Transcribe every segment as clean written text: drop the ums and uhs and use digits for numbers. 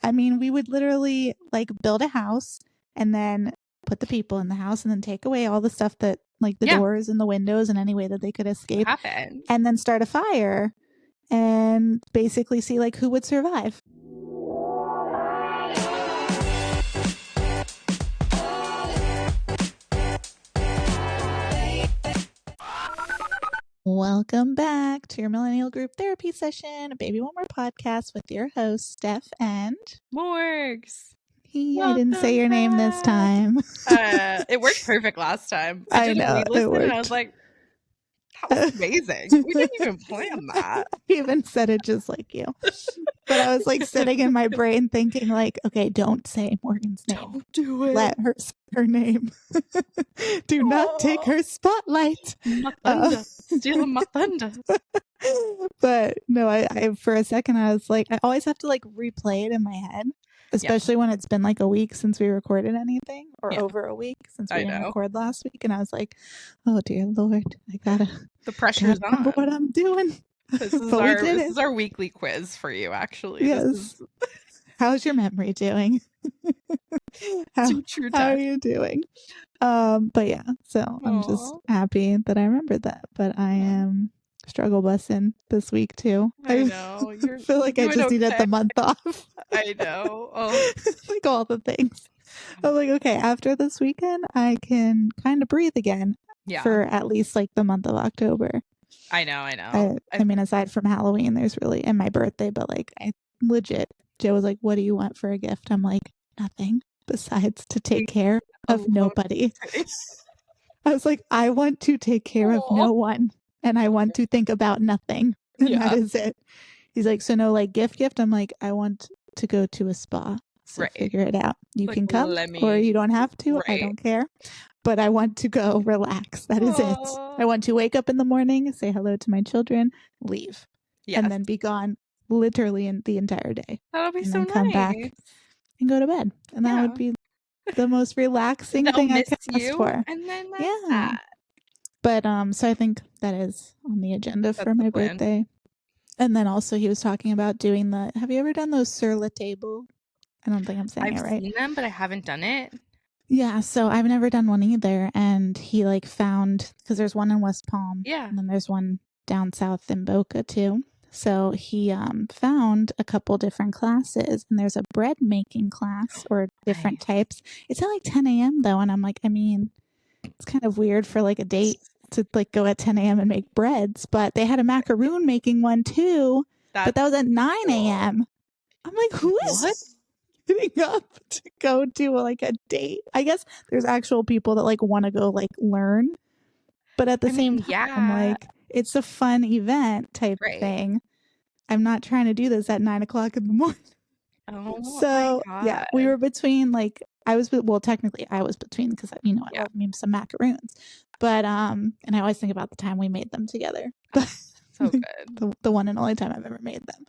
I mean, we would literally like build a house and then put the people in the house and then take away all the stuff that like the doors and the windows and any way that they could escape and then start a fire and basically see like who would survive. Welcome back to your Millennial Group Therapy Session, a Baby One More podcast with your hosts, Steph and Morgs. I didn't say your name this time. It worked perfect last time. I know, it worked. And I was like, that was amazing. We didn't even plan that. I even said it just like you. But I was like sitting in my brain thinking like, okay, don't say Morgan's name. Don't do it. Let her say her name. Do not take her spotlight. My thunder. Stealing my thunder. But no, I for a second I was like, I always have to like replay it in my head, especially when it's been like a week since we recorded anything, or over a week since we didn't record last week, and I was like, oh dear Lord, I gotta the pressure's on. What I'm doing. This is our weekly quiz for you, actually. Yes. How's your memory doing? How are you doing? But yeah, so I'm just happy that I remembered that. But I am struggle busing this week too. I know. I feel like I just needed the month off. I know. Oh. Like all the things. I'm like, okay, after this weekend, I can kind of breathe again. Yeah. For at least like the month of October. I know. I mean, aside from Halloween, there's really, and my birthday, but like, I legit, Joe was like, what do you want for a gift? I'm like, nothing besides to take care of nobody. I was like, I want to take care of no one, and I want to think about nothing. And that is it. He's like, so no like gift. I'm like, I want to go to a spa. So figure it out. You can come or you don't have to. I don't care. But I want to go relax. That is it. I want to wake up in the morning, say hello to my children, leave, and then be gone literally in the entire day. That'll be so nice. Come back and go to bed. And that would be the most relaxing thing I could ask for. And then that's that. But so I think that is on the agenda for my birthday. And then also he was talking about doing have you ever done those sur la table? I don't think I'm saying it right. I've seen them, but I haven't done it. Yeah, so I've never done one either. And he like found, because there's one in West Palm. Yeah. And then there's one down south in Boca too. So he found a couple different classes, and there's a bread making class or different types. It's at like 10 a.m. though. And I'm like, I mean, it's kind of weird for like a date to like go at 10 a.m. and make breads, but they had a macaroon making one too. But that was at 9 a.m. I'm like, who is getting up to go do like a date? I guess there's actual people that like want to go like learn, but at the same time, I'm like, it's a fun event type thing. I'm not trying to do this at 9 o'clock in the morning. So yeah, we were between like, technically I was between, because I love me some macaroons, but and I always think about the time we made them together. But so good. The one and only time I've ever made them.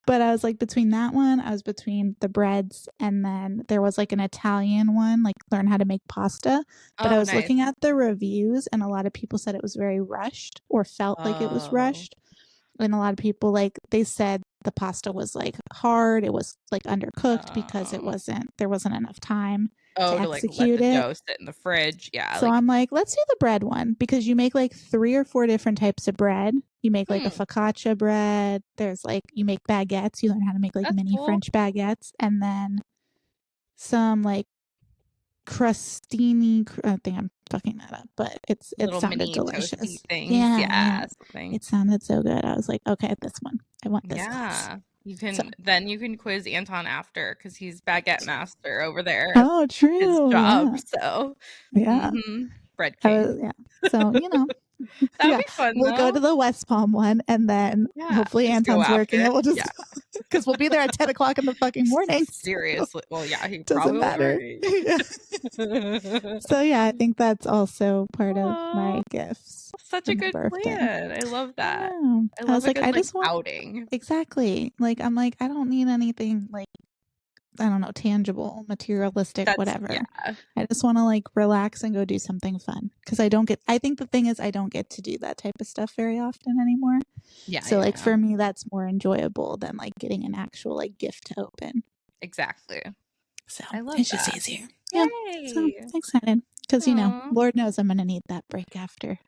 But I was like between that one, I was between the breads, and then there was like an Italian one, like learn how to make pasta. But I was looking at the reviews, and a lot of people said it was very rushed, or felt like it was rushed. And a lot of people, like, they said the pasta was like hard, it was like undercooked because there wasn't enough time to execute let the dough sit in the fridge. Yeah. So I'm like, let's do the bread one, because you make like 3 or 4 different types of bread. You make like a focaccia bread. There's like, you make baguettes. You learn how to make like mini French baguettes, and then some like crostini. I think I'm fucking that up, but it sounded delicious. Yeah. It sounded so good. I was like, okay, this one. I want this. Yeah. You can quiz Anton after, because he's baguette master over there. Oh, true. His job. Yeah. So yeah. Bread king. So that'd be fun. We'll go to the West Palm one, and then hopefully Anton's working, and we'll just because we'll be there at 10 o'clock in the fucking morning. Seriously. Well, yeah, he doesn't matter. So yeah, I think that's also part of my gifts. Such a good plan. I love that. I was like, I just want outing. Exactly. Like, I'm like, I don't need anything like, I don't know, tangible, materialistic, whatever. Yeah. I just want to like relax and go do something fun, because I think the thing is, I don't get to do that type of stuff very often anymore. Yeah. So for me, that's more enjoyable than like getting an actual like gift to open. Exactly. So I love it's just that. easier. Yeah. So Yay. excited. Because, Aw. Lord knows I'm going to need that break after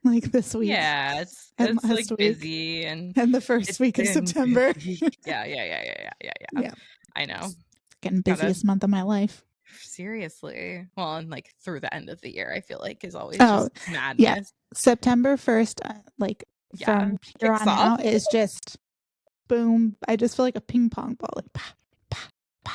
like this week Yeah, and it's like last week busy and and the first it's week of been September. busy. Yeah. Yeah. I know. Fucking Gotta busiest month of my life. seriously. Well, and like through the end of the year, I feel like is always Oh, just yeah. madness. September 1st, like Yeah. from here Kicks on off. out, is just boom. I just feel like a ping pong ball. Like, bah, bah, bah.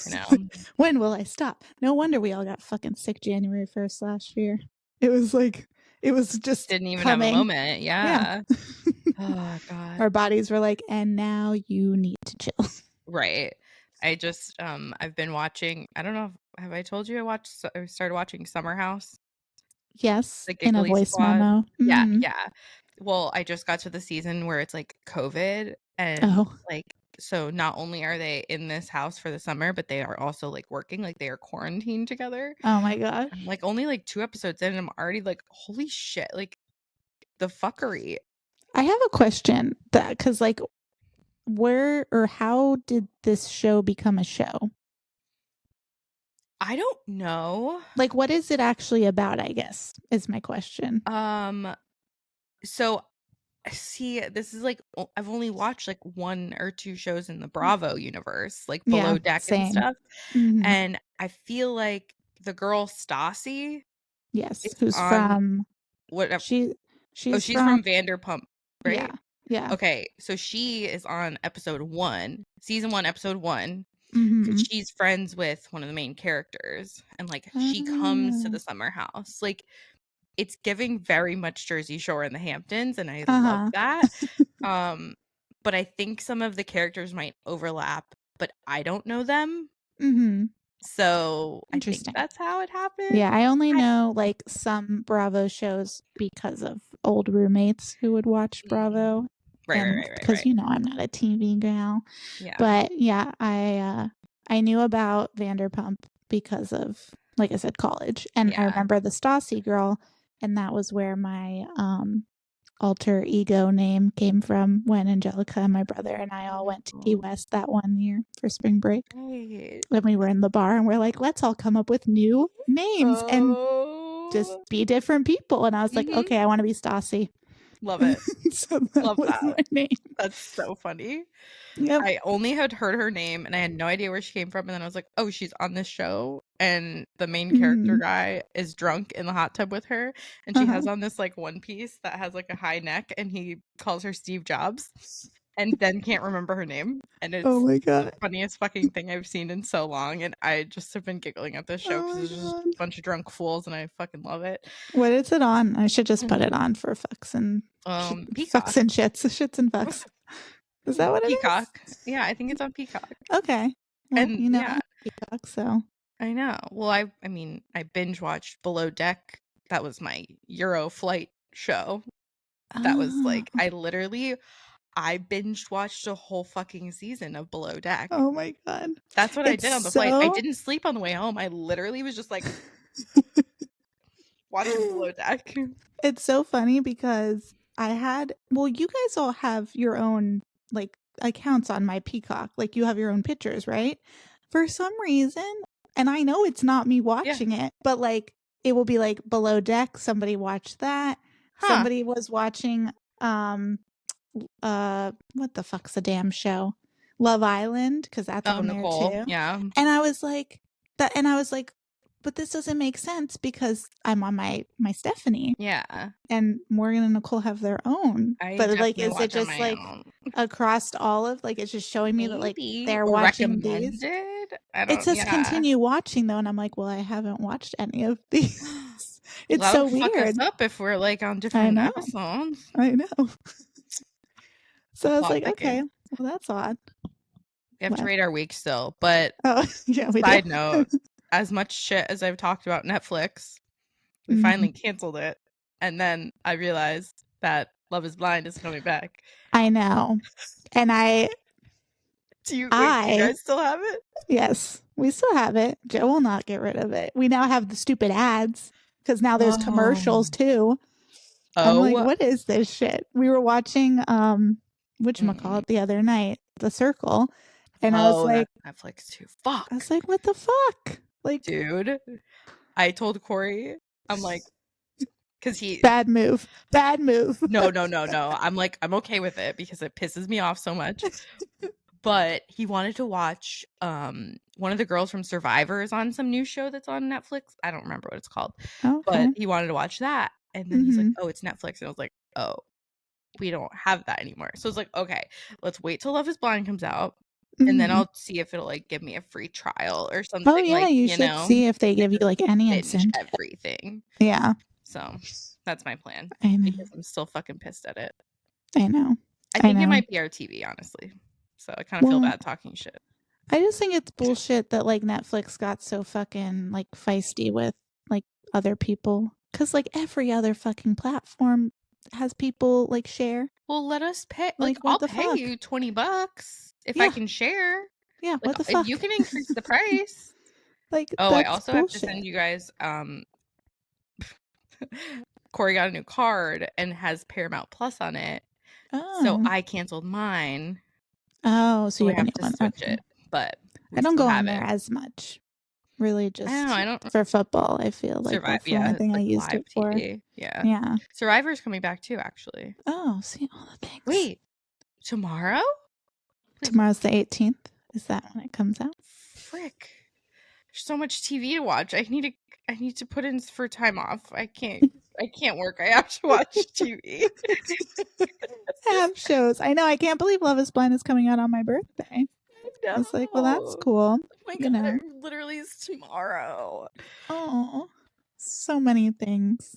I know. When will I stop? No wonder we all got fucking sick January 1st last year. It was just Didn't even have a coming. moment. Yeah. Yeah. Oh God. Our bodies were like, and now you need to chill. Right. I just I've been watching, I don't know if, have I told you I started watching Summer House, Yes, the in a Giggly voice Squad. memo. Yeah, Mm. yeah. Well, I just got to the season where it's like COVID and Oh, like so not only are they in this house for the summer, but they are also like working, like they are quarantined together. oh my gosh. I'm like only like 2 episodes in and I'm already like, holy shit, like the fuckery. I have a question that because like where or how did this show become a show? I don't know. Like, what is it actually about? I guess is my question. So see, this is like I've only watched like 1 or 2 shows in the Bravo universe, like Yeah, Below Deck and same. stuff, Mm-hmm. and I feel like the girl Stassi Yes, is who's on from? whatever. She Oh, she's she's from. from Vanderpump, Yeah, right? yeah. Okay, so she is on episode 1, season 1, episode 1, because Mm-hmm. she's friends with one of the main characters, and like she comes to Uh the summer house. Like it's giving very much Jersey Shore in the Hamptons, and I love huh. that. Um, but I think some of the characters might overlap, but I don't know them. Mm-hmm. So I think Interesting. that's how it happened. Yeah, I only I know like some Bravo shows because of old roommates who would watch mm, Bravo, right, right, and right, right, because right. I'm not a TV gal, Yeah. but yeah, I knew about Vanderpump because of, like I said, college, and I Yeah. remember the Stassi girl, and that was where my alter ego name came from when Angelica and my brother and I all went to Key Oh, West that one year for spring break. right. When we were in the bar and we're like, let's all come up with new names and just Oh. be different people. And I was like, Mhm. okay, I want to be Stassi. Love it. So that Love was that. my name. That's so funny. Yep. I only had heard her name and I had no idea where she came from. And then I was like, oh, she's on this show. And the main character Mm-hmm. guy is drunk in the hot tub with her. And she Uh-huh. has on this like one piece that has like a high neck. And he calls her Steve Jobs and then can't remember her name. And Oh it's my the God. funniest fucking thing I've seen in so long. And I just have been giggling at this show Oh because my it's just God. a bunch of drunk fools and I fucking love it. What is it on? I should just put it on for fucks and Peacock. shits and fucks. Is that what it is? Peacock. Yeah, I think it's on Peacock. Okay. Well, And I yeah, have Peacock, so. I know. Well, I mean, I binge watched Below Deck. That was my Euro flight show. That was Oh, like I binge watched a whole fucking season of Below Deck. oh my God. That's what I It's did on the flight. I so. didn't sleep on the way home. I literally was just like watching Below Deck. It's so funny because you guys all have your own like accounts on my Peacock. Like you have your own pictures, right? For some reason, and I know it's not me Yeah. watching it, but like it will be like Below Deck, somebody watched that. Huh. Somebody was watching what the fuck's a damn show? Love Island, because that's Oh, on there Nicole. too. Yeah. And I was like and I was like, but this doesn't make sense because I'm on my Stephanie Yeah. and Morgan and Nicole have their own. I But like, definitely is it watch on just my like own. across all of like it's just showing me that like Maybe. they're Or watching these? recommended. I It don't says yeah. continue watching though, and I'm like, well, I haven't watched any of these. It's That so would fuck us weird. up if we're like on I different know. episodes. I know. The So I was plot like, okay, thickens. well, that's odd. We have to What? rate our week still. But Oh, yeah, we do. side note, as much shit as I've talked about Netflix, we Mhm. finally canceled it. And then I realized that Love is Blind is coming back. I know. And Do you I, guys still have it? yes, we still have it. Joe will not get rid of it. We now have the stupid ads because now there's Oh. commercials too. I'm like, Oh. what is this shit? We were watching Mm. whatchamacallit the other night, The Circle. And I was like, that's Netflix too. Fuck. I was like, what the fuck? Like, dude, I told Corey, I'm like, because he bad move. no. I'm like, I'm okay with it because it pisses me off so much. But he wanted to watch one of the girls from Survivor is on some new show that's on Netflix. I don't remember what it's called. Okay. But he wanted to watch that. And then he's like, oh, it's Netflix. And I was like, oh, we don't have that anymore. So it's like, okay, let's wait till Love is Blind comes out. And then I'll see if it'll like give me a free trial or something. Oh yeah, like, you should see if they give you like any incentive. Everything. Yeah. So that's my plan. I know. Because I'm still fucking pissed at it. I know. I think it might be our TV, honestly. So I kind of feel bad talking shit. I just think it's bullshit that like Netflix got so fucking like feisty with like other people. Cause like every other fucking platform has people like share. Well, let us pay. Like I'll pay you $20 if I can share. Yeah, like, what the fuck? You can increase the price. Like, I also have to send you guys Corey got a new card and has Paramount Plus on it. So I canceled mine. So you have to switch it. But I don't go on there as much. Really, just I don't for football. I feel like that's the only thing I used it for. TV. Yeah. Survivor's coming back too, actually. Oh, see all the things. Wait, tomorrow? Tomorrow's the 18th. Is that when it comes out? Frick! There's so much TV to watch. I need to put in for time off. I can't work. I have to watch TV. I have shows. I know. I can't believe Love is Blind is coming out on my birthday. I was like, well, that's cool. Oh my God, it literally is tomorrow. Oh, so many things.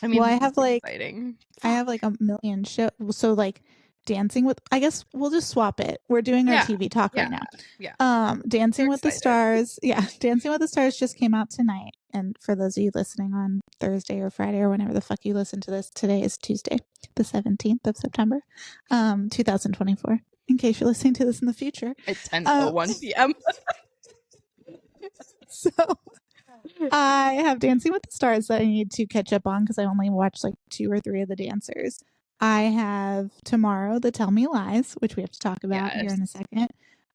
I mean, well, I have like exciting. I have like a million shows. So like Dancing with, I guess we'll just swap it. We're doing our TV talk right now. Yeah. Dancing with the Stars. Yeah, Dancing with the Stars just came out tonight. And for those of you listening on Thursday or Friday or whenever the fuck you listen to this, today is Tuesday, the 17th of September, 2024. In case you're listening to this in the future, at 10:01 p.m. So I have Dancing with the Stars that I need to catch up on because I only watched like 2 or 3 of the dancers. I have tomorrow the Tell Me Lies, which we have to talk about here in a second.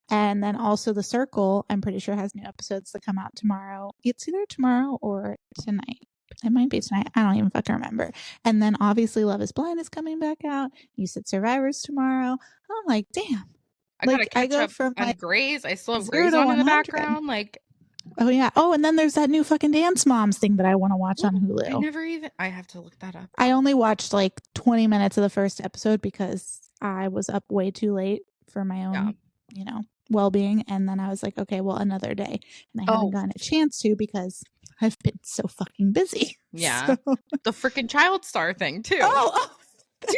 And then also The Circle, I'm pretty sure has new episodes that come out tomorrow. It's either tomorrow or tonight. It might be tonight. I don't even fucking remember. And then obviously Love is Blind is coming back out. You said Survivor's tomorrow. I'm like, damn. I gotta catch up from on Grey's. I still have Grey's on in the background. Like, oh yeah. Oh, and then there's that new fucking Dance Moms thing that I want to watch on Hulu. I have to look that up. I only watched like 20 minutes of the first episode because I was up way too late for my own, well-being. And then I was like, okay, well, another day. And I haven't gotten a chance to because I've been so fucking busy. Yeah. So. The freaking Child Star thing too.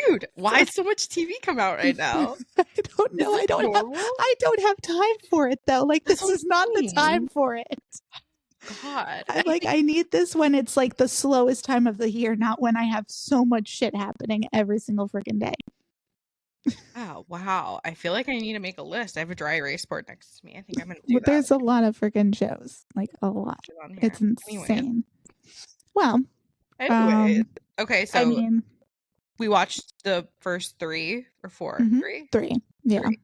Dude, why so much TV come out right now? I don't know. I don't have time for it though. Like this is not the time for it. God. I'm like, I need this when it's like the slowest time of the year, not when I have so much shit happening every single freaking day. Oh, wow. I feel like I need to make a list. I have a dry erase board next to me. I think I'm going to do that. There's a lot of freaking shows. Like a lot. It's insane. Well. Anyway. Okay, so I mean, we watched the first 3 or 4. 3. Yeah. 3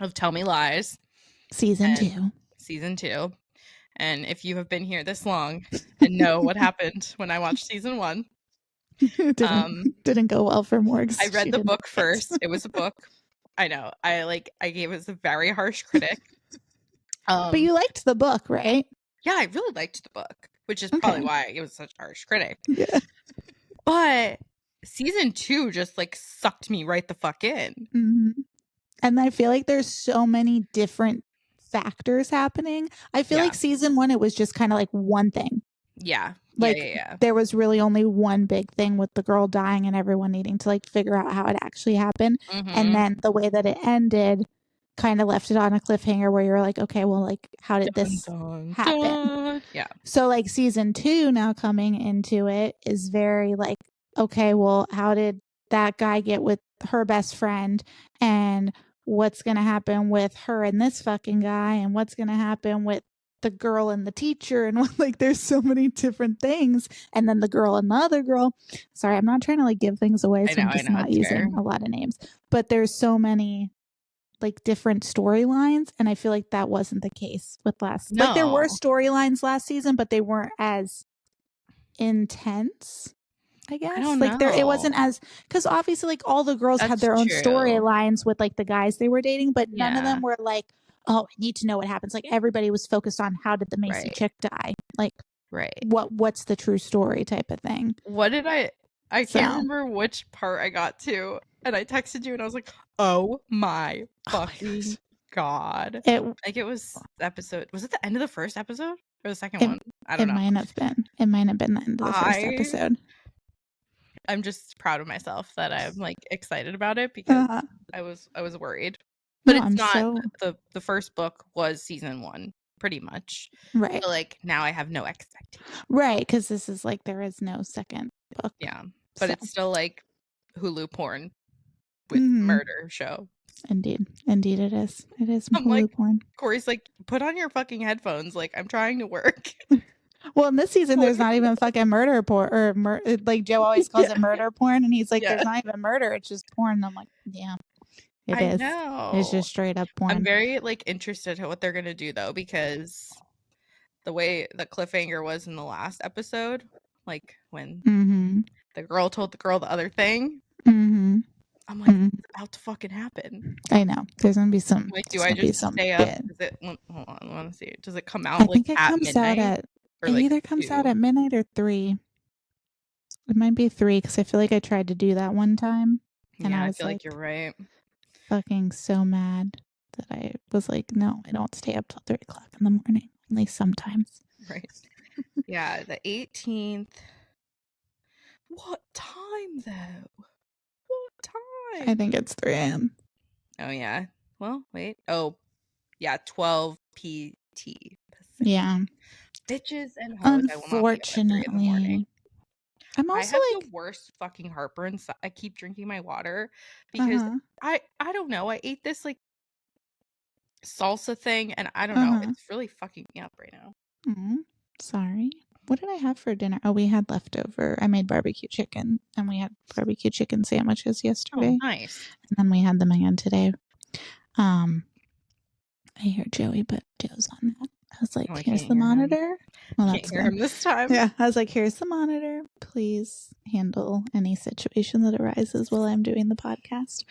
of Tell Me Lies. Season 2. And if you have been here this long and know what happened when I watched season 1. Didn't go well for Morgs. I read the book first. It was a book. I know. I gave it a very harsh critic. But you liked the book, right? Yeah, I really liked the book, which is probably why it was such a harsh critic. Yeah. But season 2 just like sucked me right the fuck in. Mm-hmm. And I feel like there's so many different factors happening. I feel like season 1, it was just kind of like one thing. Yeah. Like there was really only one big thing with the girl dying and everyone needing to like figure out how it actually happened. And then the way that it ended kind of left it on a cliffhanger where you're like, okay, well, like how did this happen? Yeah. So like season 2 now coming into it is very like, okay, well, how did that guy get with her best friend and what's going to happen with her and this fucking guy and what's going to happen with the girl and the teacher and like there's so many different things. And then the girl and the other girl. Sorry, I'm not trying to like give things away, so I'm just not using a lot of names. But there's so many like different storylines, and I feel like that wasn't the case with last. Like there were No. storylines last season, but they weren't as intense, I guess. I don't like there it know. wasn't as, because obviously like all the girls had That's their own true. storylines with like the guys they were dating, but none of Yeah. them were like, oh, I need to know what happens. Like everybody was focused on how did the Macy Right. chick die, like Right. what's the true story type of thing. What did I So- can't remember which part I got to, and I texted you and I was like, oh my fucking god. Like it was episode, was it the end of the first episode or the second one? I don't know. It might have been the end of the first episode. I'm just proud of myself that I'm like excited about it, because I was worried. But No, it's I'm not so... the first book was season 1 pretty much. Right. So like now I have no expectation. Right, because this is like there is no second book. Yeah. But so. it's still like Hulu porn with murder show. Indeed it is. It is I'm Hulu like, porn. Corey's like, put on your fucking headphones, like I'm trying to work. Well, in this season there's not even fucking murder porn, or like Joe always calls it murder porn, and he's like, there's not even murder, it's just porn. And I'm like, yeah, it is. Know. It's just straight up porn. I'm very like interested in what they're gonna do though, because the way the cliffhanger was in the last episode, like when the girl told the girl the other thing, I'm like, it's about to fucking happen. I know. There's gonna be some. Like, do I just stay up? Does it? Hold on, I want to see. Does it come out? I like think it at comes midnight, out at. Or It like either comes 2? out at midnight or 3. It might be 3 because I feel like I tried to do that one time, and Yeah, I was feel like you're right. Fucking so mad that I was like, no, I don't stay up till 3 o'clock in the morning. Only sometimes. Right. Yeah, the 18th. What time though? What time? I think it's 3 a.m. Oh yeah. Well, wait. Oh, yeah, 12 PT. Pacific. Yeah. Bitches and hoes. Unfortunately, I will not be up at 3 in the morning. I'm also I have like the worst fucking heartburn. So I keep drinking my water because I don't know. I ate this like salsa thing, and I don't know. It's really fucking me up right now. Sorry. What did I have for dinner? Oh, we had leftover. I made barbecue chicken, and we had barbecue chicken sandwiches yesterday. Oh, nice. And then we had them again today. I hear Joey, but Joe's on that. I was like, here's the monitor. Well, that's can't hear him this time. Yeah, I was like, here's the monitor. Please handle any situation that arises while I'm doing the podcast.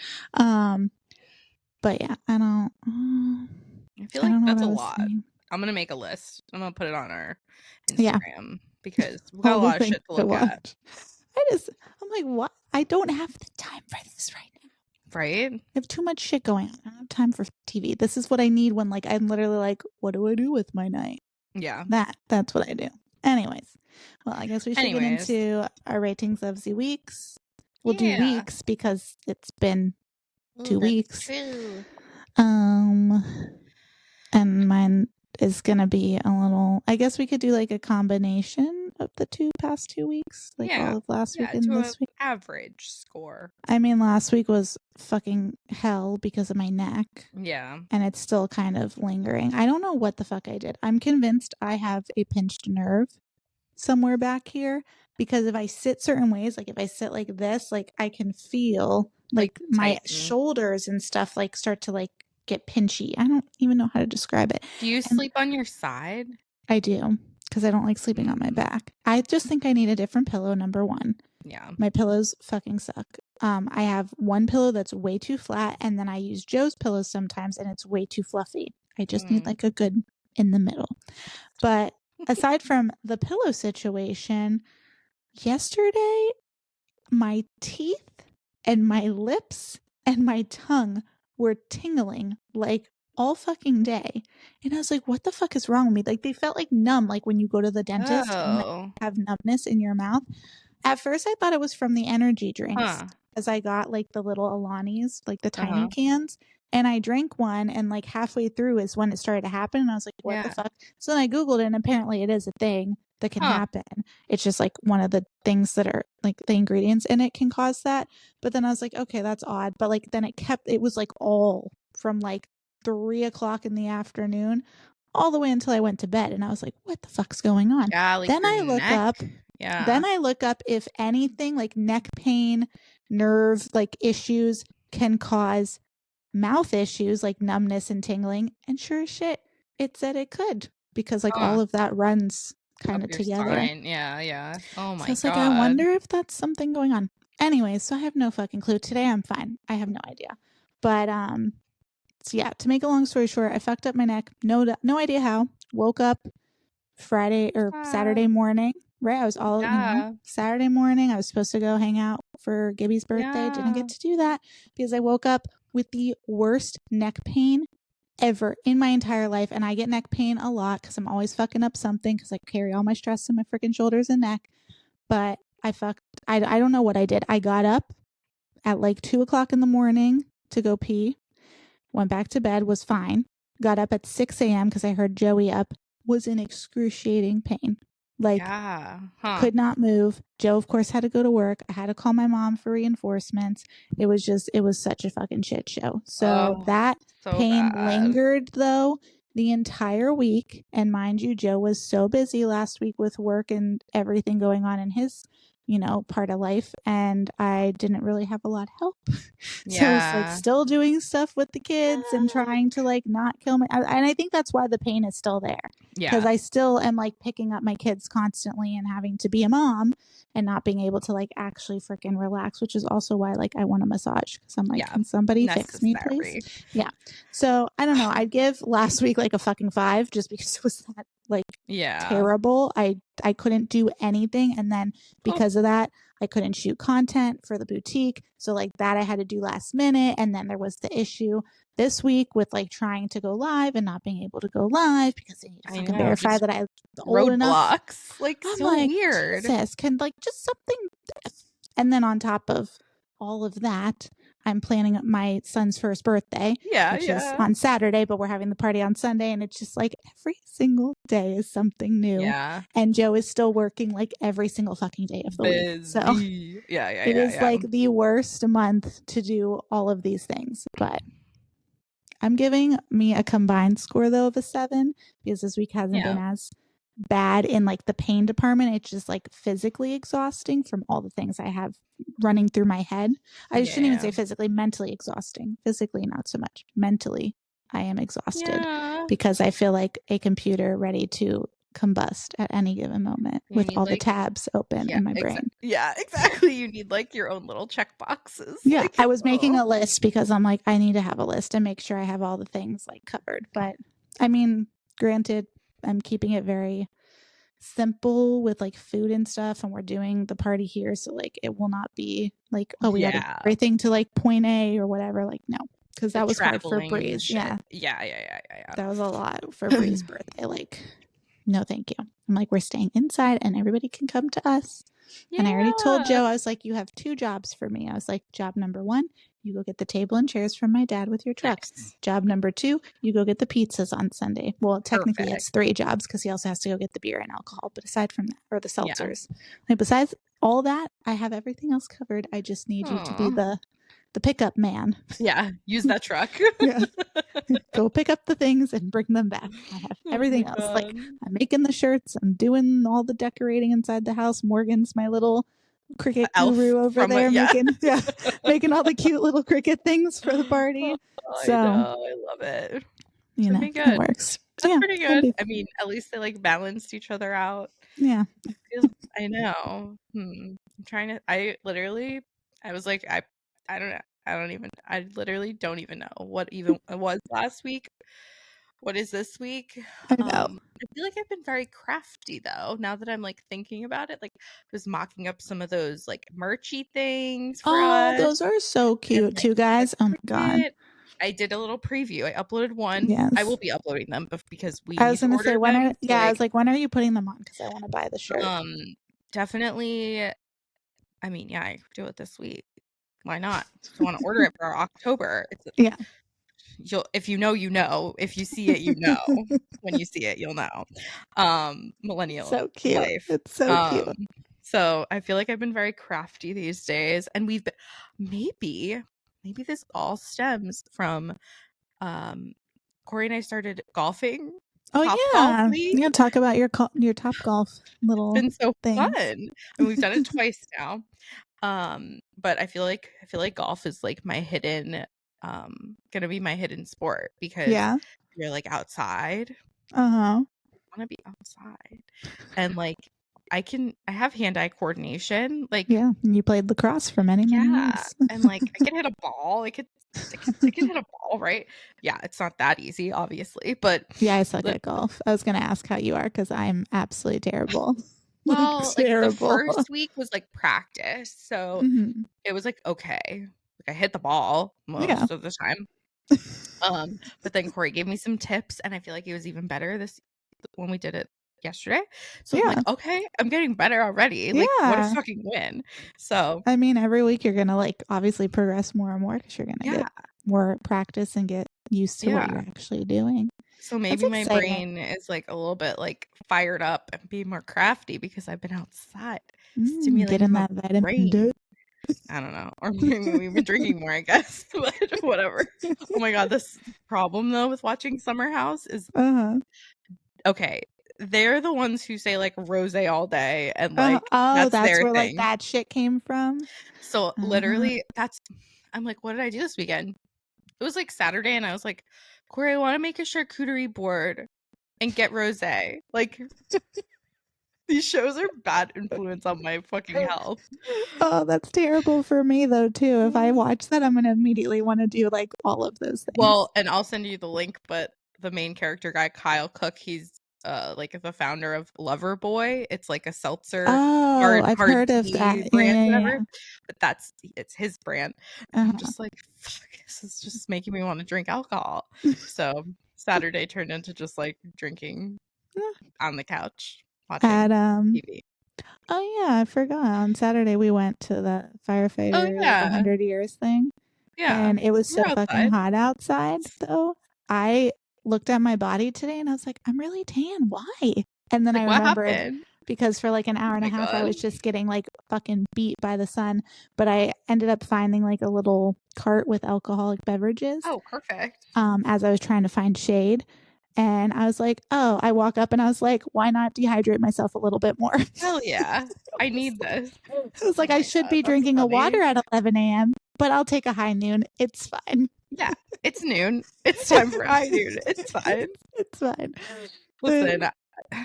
But yeah, I feel like that's a lot. Saying. I'm gonna make a list. I'm gonna put it on our Instagram because we got a lot of shit to look at. I'm like, what? I don't have the time for this right now. Right? I have too much shit going on. I don't have time for TV. This is what I need when like I'm literally like, what do I do with my night? Yeah. That's what I do. Anyways. Well, I guess we should get into our ratings of the weeks. We'll do weeks because it's been 2 weeks. True. And mine is gonna be a little, I guess we could do like a combination of the past 2 weeks, like all of last week and this week. Average score. I mean, last week was fucking hell because of my neck. Yeah. And it's still kind of lingering. I don't know what the fuck I did. I'm convinced I have a pinched nerve somewhere back here, because if I sit certain ways, like if I sit like this, like I can feel like my shoulders and stuff like start to like get pinchy. I don't even know how to describe it. Do you sleep on your side? I do, because I don't like sleeping on my back. I just think I need a different pillow, number one. Yeah. My pillows fucking suck. I have one pillow that's way too flat, and then I use Joe's pillows sometimes, and it's way too fluffy. I just need like a good in the middle. But aside from the pillow situation, yesterday, my teeth and my lips and my tongue were tingling like all fucking day. And I was like, what the fuck is wrong with me? Like they felt like numb, like when you go to the dentist and like, have numbness in your mouth. At first I thought it was from the energy drinks, as I got like the little Alani's, like the tiny cans, and I drank one, and like halfway through is when it started to happen, and I was like, what the fuck? So then I Googled it, and apparently it is a thing that can happen. It's just like one of the things that are like the ingredients in it can cause that. But then I was like, okay, that's odd. But like then it was like all from like 3 o'clock in the afternoon all the way until I went to bed, and I was like, what the fuck's going on? Then I look up if anything like neck pain, nerve like issues can cause mouth issues like numbness and tingling, and sure as shit, it said it could, because like all of that runs kind Up of your together. spine. Yeah. Oh So my it's like, I God. wonder if that's something going on. Anyways, so I have no fucking clue. Today I'm fine. I have no idea. But so yeah, to make a long story short, I fucked up my neck. No idea how. Woke up Friday or Saturday morning. Right, I was all, Saturday morning. I was supposed to go hang out for Gibby's birthday. Didn't get to do that because I woke up with the worst neck pain ever in my entire life. And I get neck pain a lot because I'm always fucking up something, because I carry all my stress in my freaking shoulders and neck. But I don't know what I did. I got up at like 2:00 in the morning to go pee, went back to bed, was fine. Got up at 6 a.m. because I heard Joey up, was in excruciating pain. Like, could not move. Joe, of course, had to go to work. I had to call my mom for reinforcements. It was such a fucking shit show. So that pain lingered, though, the entire week. And mind you, Joe was so busy last week with work and everything going on in his, part of life. And I didn't really have a lot of help. So I was like still doing stuff with the kids and trying to like not kill and I think that's why the pain is still there. Because I still am like picking up my kids constantly and having to be a mom and not being able to like actually freaking relax, which is also why like I want a massage, because I'm like, can somebody fix me, please? Yeah. So I don't know. I'd give last week like a fucking 5, just because it was that like terrible. I couldn't do anything, and then because of that, I couldn't shoot content for the boutique. So like that I had to do last minute. And then there was the issue this week with like trying to go live and not being able to go live because they need to fucking verify that I'm old enough. Roadblocks. Like, I'm so like, weird. Jesus, can like just something. And then on top of all of that, I'm planning my son's first birthday, which is on Saturday, but we're having the party on Sunday. And it's just like every single day is something new. Yeah. And Joe is still working like every single fucking day of the week. So it is like the worst month to do all of these things. But I'm giving me a combined score, though, of a 7, because this week hasn't been as bad in like the pain department. It's just like physically exhausting from all the things I have running through my head. I shouldn't even say physically, mentally exhausting. Physically, not so much. Mentally, I am exhausted because I feel like a computer ready to combust at any given moment with all the tabs open in my brain. Exactly. You need like your own little check boxes. Yeah, like, I was making a list because I'm like, I need to have a list and make sure I have all the things like covered. But I mean, granted, I'm keeping it very simple with like food and stuff, and we're doing the party here, so like it will not be like, oh, we gotta get everything to like point A or whatever. Like, no, because that was hard for Bree's. Yeah, that was a lot for Bree's birthday. Like, no thank you. I'm like, we're staying inside and everybody can come to us. And I already told Joe, I was like, you have 2 jobs for me. I was like, job number 1, you go get the table and chairs from my dad with your truck. Job number 2, you go get the pizzas on Sunday. Well, technically it's 3 jobs because he also has to go get the beer and alcohol. But aside from that, or the seltzers, like, besides all that, I have everything else covered. I just need you to be the pickup man. Yeah, use that truck. Go pick up the things and bring them back. I have everything else. God. Like, I'm making the shirts. I'm doing all the decorating inside the house. Morgan's my little cricket guru over there, making all the cute little cricket things for the party. So I love it. It works. That's pretty good. I mean, at least they like balanced each other out. Yeah. I know. I'm trying to. I was like, I don't know. I literally don't even know what even it was last week. What is this week? I know. I feel like I've been very crafty though. Now that I'm like thinking about it, like I was mocking up some of those like merchy things for us. Those are so cute too, guys. Oh my God. I did a little preview. I uploaded one. Yes. I will be uploading them because we I was going to say, when are, I was like, when are you putting them on? Because I want to buy the shirt. Definitely. I mean, yeah, I could do it this week. Why not? If you want to order it for October, if you know, you know. If you see it, you know. When you see it, you'll know. Millennial so cute life. It's so cute. So I feel like I've been very crafty these days, and we've been, maybe this all stems from Corey and I started golfing. Golf league. Talk about your top golf little it's been so things. fun, and we've done it twice now. But I feel like golf is like my hidden gonna be my hidden sport because Yeah. you're like outside. Uh-huh. I want to be outside. And like I have hand-eye coordination. Like, Yeah. You played lacrosse for many, many yeah. years. And like I can hit a ball. I could hit a ball, right? Yeah, it's not that easy, obviously. But Yeah, I suck lit- at golf. I was gonna ask how you are because I'm absolutely terrible. Like well, like the terrible. first week was like practice. So Hmm. it was like okay. Like I hit the ball Yeah. most of the time. But then Corey gave me some tips, and I feel like he was even better this when we did it yesterday. So I'm Yeah. like, okay, I'm getting better already. Like, what a Yeah. fucking win. So I mean, every week you're gonna like obviously progress more and more because you're gonna yeah, get more practice and get used to what yeah. you're actually doing. So That's maybe my exciting. brain is like a little bit like fired up and be more crafty because I've been outside stimulating Getting my that vitamin D. brain. I don't know. Or maybe we've been drinking more, I guess. But whatever. Oh my god, this problem though with watching Summer House is Uh-huh. okay. They're the ones who say like rose all day and like Oh, that's that's their where like thing. that shit came from. So Uh, literally I'm like, what did I do this weekend? It was like Saturday and I was like, Corey, I want to make a charcuterie board and get rose. Like these shows are bad influence on my fucking health. oh, that's terrible for me though too. If I watch that, I'm gonna immediately want to do like all of those things. Well, and I'll send you the link, but the main character guy, Kyle Cook, he's like the founder of Lover Boy. It's like a seltzer Oh, I've hard heard of tea that. Yeah, brand, yeah, whatever. yeah. But it's his brand. And I'm Uh-huh. just like, fuck, this is just making me want to drink alcohol. So Saturday turned into just like drinking on the couch, At watching TV. oh yeah, I forgot. On Saturday we went to the Oh firefighters yeah. 100 years thing, Yeah. and it was We're so fucking outside. hot outside though. I looked at my body today and I was like, I'm really tan. Why? And then I Like, what remembered happened? because for like an Oh hour and a my half I god. was just getting like fucking beat by the sun, but I ended up finding like a little cart with alcoholic beverages Oh, perfect. as I was trying to find shade. And I was like, oh, I walk up and I was like, why not dehydrate myself a little bit more? Hell yeah. I need this. It was like Oh I my should god, be that's drinking a water funny. at 11 a.m., but I'll take a high noon. It's fine. Yeah, it's noon. It's time for high noon. It's fine. It's fine. Uh, Listen,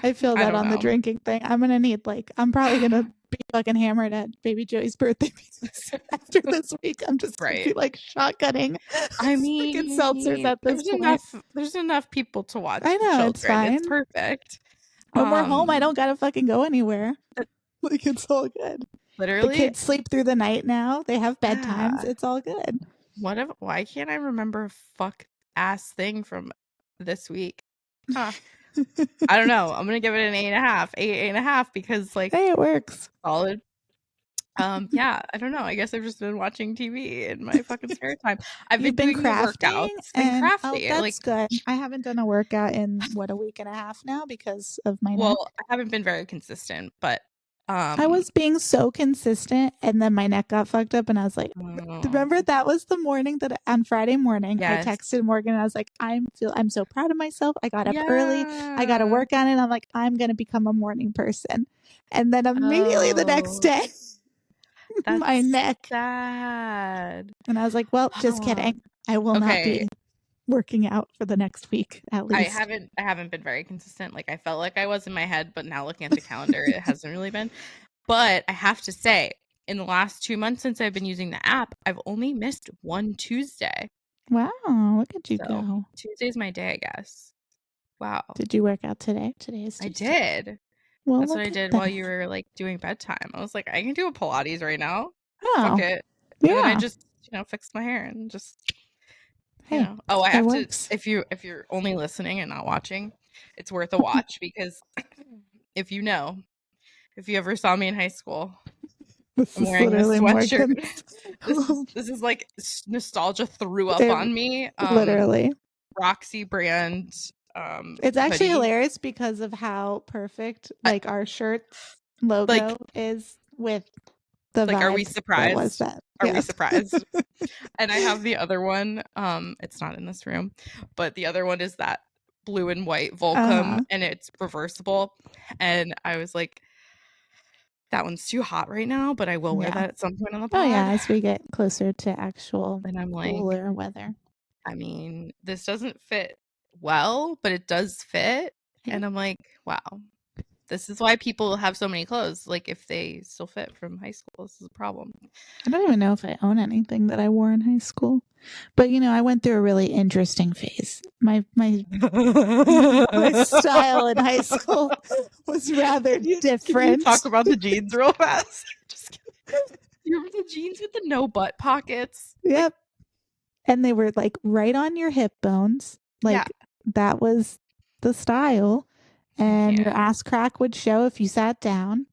I feel I that don't on the know. drinking thing. I'm gonna need like I'm probably gonna be fucking hammered at baby Joey's birthday because after this week I'm just gonna be Right. like shotgunning I freaking seltzers mean, at this point. there's enough people to I watch the know it's children. It's fine. perfect. When we're home, I Um, don't gotta fucking go anywhere. uh, Like it's all good. The literally, kids sleep through the night now. They have bedtimes. yeah. It's all good. Why can't I remember a fuck ass thing from this week? Huh. I don't know. I'm gonna give it an 8.5. 8.5 because like Hey, it works. solid. Yeah, I don't know. I guess I've just been watching TV in my fucking spare time. I've You've been been doing the crafting workouts and and oh, crafty. Like, that's good. I haven't done a workout in what a week and a half now because of my neck. well, I haven't been very consistent, but I um was being so consistent and then my neck got fucked up and I was like, oh, remember that was the morning that on Friday morning I yes. texted Morgan and I was like, I'm so proud of myself. I got up early. I got to Yeah. work on it. I'm like, I'm going to become a morning person. And then immediately the next Oh, day, my that's neck. sad. And I was like, well, just Oh, kidding. I will not okay. be working out for the next week at I least. haven't been very consistent. Like I felt like I was in my head, but now looking at the calendar, it hasn't really been. But I have to say, in the last 2 months since I've been using the app, I've only missed one Tuesday. Wow, look at you So go. Tuesday's my day, I guess. Wow. Did you work out today? Today is I Tuesday. did. Well, That's what look I at did while you that. were like doing bedtime. I was like, I can do a Pilates right now. Fuck Oh, it. And then I yeah. just, fixed my hair and just, Hey, Oh, I it have to works. if you're only listening and not watching, it's worth a watch because if if you ever saw me in high school, This I'm is wearing this literally sweatshirt. Morgan's. This is like nostalgia threw up It on me. literally. Roxy brand It's actually hoodie. hilarious because of how perfect I, like our shirt's like logo is with the are we vibes that was surprised? that. Are we Yes. surprised? And I have the other one. It's not in this room, but the other one is that blue and white Volcom Uh-huh. and it's reversible. And I was like, that one's too hot right now, but I will wear Yeah. that at some point on the Oh pod. yeah, as we get closer to actual And I'm like, cooler weather. I mean, this doesn't fit well, but it does fit. Yeah. And I'm like, wow, this is why people have so many clothes. Like, if they still fit from high school, this is a problem. I don't even know if I own anything that I wore in high school. But I went through a really interesting phase. My my style in high school was rather Can you different. talk about the jeans real fast? Just kidding. You remember the jeans with the no butt pockets? Yep. And they were like right on your hip bones. Like that was the style. And your ass crack would show if you sat down.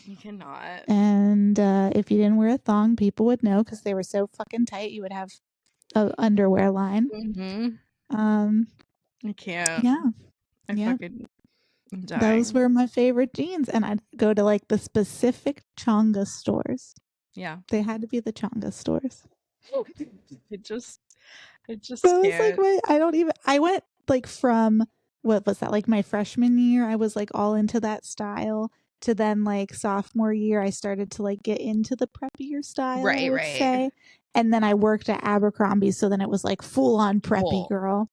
You cannot. And if you didn't wear a thong, people would know because they were so fucking tight. You would have a underwear line. I can't. Yeah. I'm dying. Those were my favorite jeans. And I'd go to like the specific Chonga stores. Yeah. They had to be the Chonga stores. It just that was like I went like from, what was that, like my freshman year, I was like all into that style, to then like sophomore year I started to like get into the preppier style, I would say. And then I worked at Abercrombie, so then it was like full on preppy girl.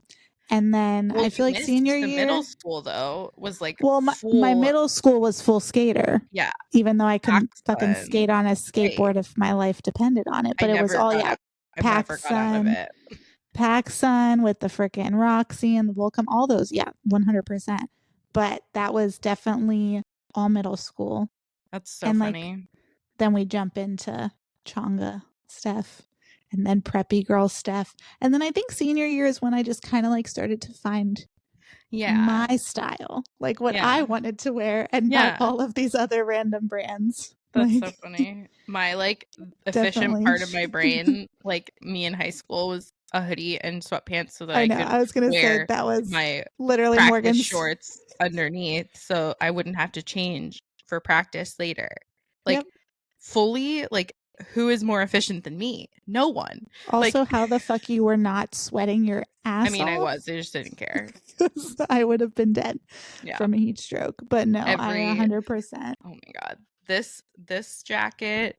And then I feel like senior year, middle school though was like, my middle school was full skater. Yeah. Even though I couldn't fucking skate on a skateboard if my life depended on it. But it was all PacSun with the frickin' Roxy and the Volcom, all those, 100%. But that was definitely all middle school. That's so funny. Then we jump into Chonga Steph, and then preppy girl Steph. And then I think senior year is when I just kind of like started to find my style, like what I wanted to wear, and not all of these other random brands. That's so funny. My like efficient part of my brain, like me in high school, was a hoodie and sweatpants so that I was gonna say that was my literally Morgan's shorts underneath, so I wouldn't have to change for practice later. Like fully, like who is more efficient than me? No one. Also, like, how the fuck you were not sweating your ass off? I mean, I was. I just didn't care. I would have been dead from a heat stroke. But no, I 100%. Oh my god. This jacket,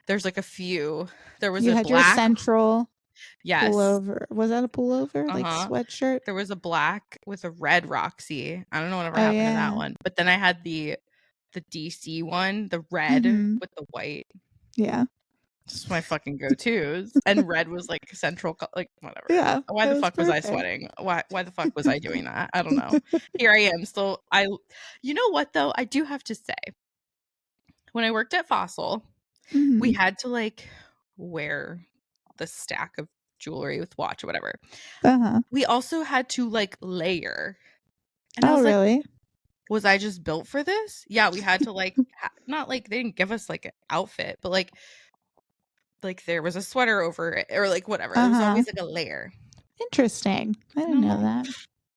there's like a few. There was you had black, your central pullover. Was that a pullover? Like sweatshirt? There was a black with a red Roxy. I don't know whatever happened to that one. But then I had the DC one, the red with the white. Yeah. Just my fucking go-tos. And red was like central, like whatever. Yeah. Why the fuck was I sweating? Why the fuck was I doing that? I don't know. Here I am still. You know what though? I do have to say, when I worked at Fossil, we had to like wear the stack of jewelry with watch or whatever. We also had to like layer. And I was really? Like, was I just built for this? Yeah, we had to like not like they didn't give us like an outfit, but like there was a sweater over it or like whatever. There was always like a layer. Interesting. I didn't know that.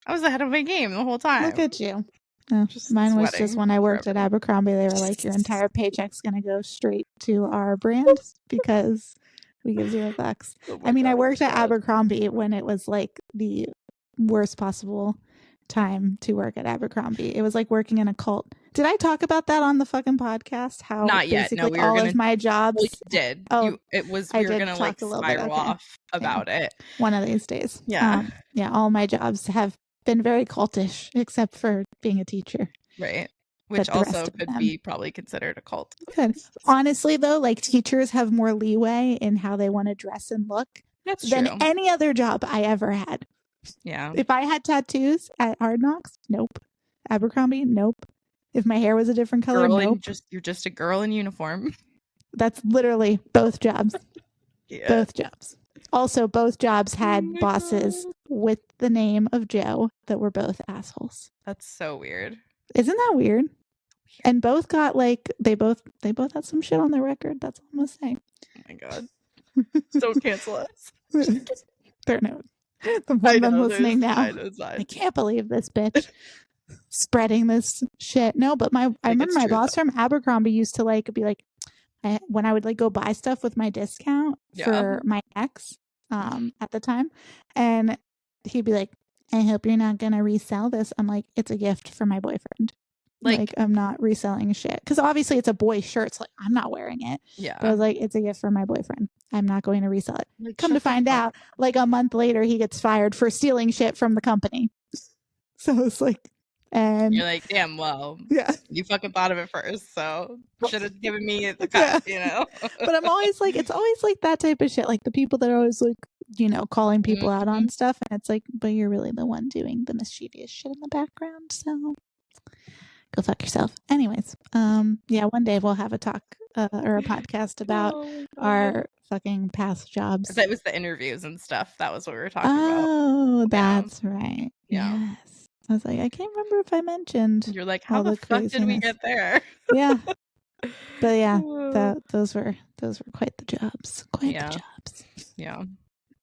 I was ahead of my game the whole time. Look at you. Oh, mine was just when I worked at Abercrombie, they were like, your entire paycheck's going to go straight to our brand because we give $0. I mean, I worked at Abercrombie when it was like the worst possible time to work at Abercrombie. It was like working in a cult. Did I talk about that on the fucking podcast? How not yet. Basically no, all of my jobs. Well, you did. Oh, it was. We were gonna like spiral off about it one of these days. Yeah, all my jobs have been very cultish, except for being a teacher. Right. Which also could be probably considered a cult. Good. Honestly, though, like teachers have more leeway in how they want to dress and look than any other job I ever had. Yeah. If I had tattoos at Hard Knocks, nope. Abercrombie, nope. If my hair was a different color, nope. You're just a girl in uniform. That's literally both jobs. Both jobs. Also, both jobs had bosses with the name of Joe that were both assholes. That's so weird. Isn't that weird? And both got like they both had some shit on their record. That's all I'm gonna say. Oh my god! Don't cancel us. They're no. The one of them listening now. I can't believe this bitch spreading this shit. No, but I remember my boss from Abercrombie used to like be like, when I would like go buy stuff with my discount for my ex at the time, and he'd be like, I hope you're not gonna resell this. I'm like, it's a gift for my boyfriend. Like I'm not reselling shit. Because obviously it's a boy shirt. So like I'm not wearing it. Yeah. But I was like, it's a gift from my boyfriend. I'm not going to resell it. Like, Come to find out, like a month later, he gets fired for stealing shit from the company. So it's like, and you're like, damn, well, yeah, you fucking thought of it first, so should have given me the cut, you know? But I'm always like, it's always like that type of shit. Like the people that are always like, you know, calling people out on stuff. And it's like, but you're really the one doing the mischievous shit in the background. So go fuck yourself. Anyways, yeah, one day we'll have a talk or a podcast about our fucking past jobs. That was the interviews and stuff. That was what we were talking about. Oh, that's right. Yeah. Yes. I was like, I can't remember if I mentioned. You're like, how the fuck did we get there? Yeah. But yeah, those were quite the jobs. Quite the jobs. Yeah.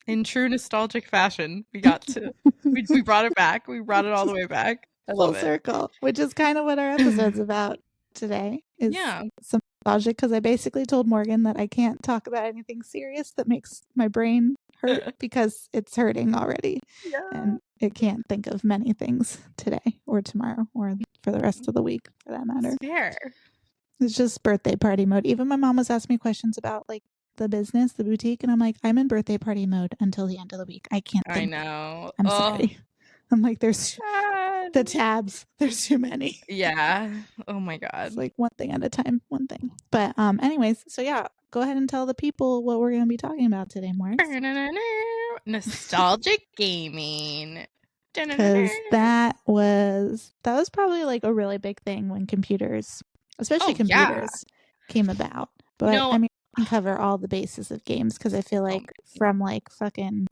In true nostalgic fashion, we got to we brought it back. We brought it all the way back. I love it. Full circle, which is kind of what our episode's about today. Is some nostalgia, because I basically told Morgan that I can't talk about anything serious that makes my brain hurt because it's hurting already. Yeah. And it can't think of many things today or tomorrow or for the rest of the week for that matter. Fair. It's just birthday party mode. Even my mom was asking me questions about like the business, the boutique, and I'm like, I'm in birthday party mode until the end of the week. I can't think. I know. I'm sorry. I'm like, there's the tabs. There's too many. Yeah. Oh my God. It's like one thing at a time. One thing. But anyways, so yeah, go ahead and tell the people what we're going to be talking about today, Morgs. Nostalgic gaming. Because that was probably like a really big thing when computers, especially computers, came about. But I mean, I can cover all the bases of games because I feel like from like fucking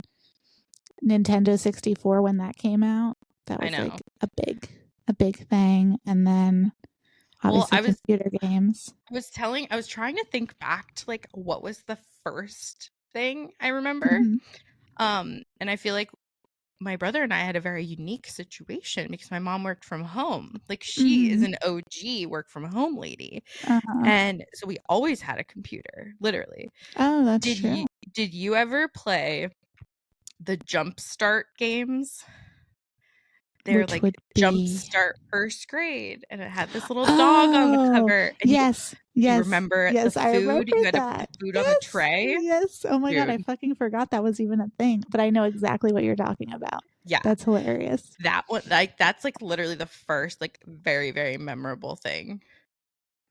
Nintendo 64 when that came out, that was like a big thing. And then obviously computer games. I was trying to think back to like what was the first thing I remember. And I feel like my brother and I had a very unique situation because my mom worked from home. Like she is an OG work from home lady. And so we always had a computer, literally. Oh, that's true. Did you ever play the Jumpstart games? They're Which like Jumpstart First Grade, and it had this little dog on the cover. And yes. You remember the food? I remember you had to put food on the tray. Yes. Oh my God, I fucking forgot that was even a thing. But I know exactly what you're talking about. Yeah, that's hilarious. That one, like, that's like literally the first, like, very, very memorable thing.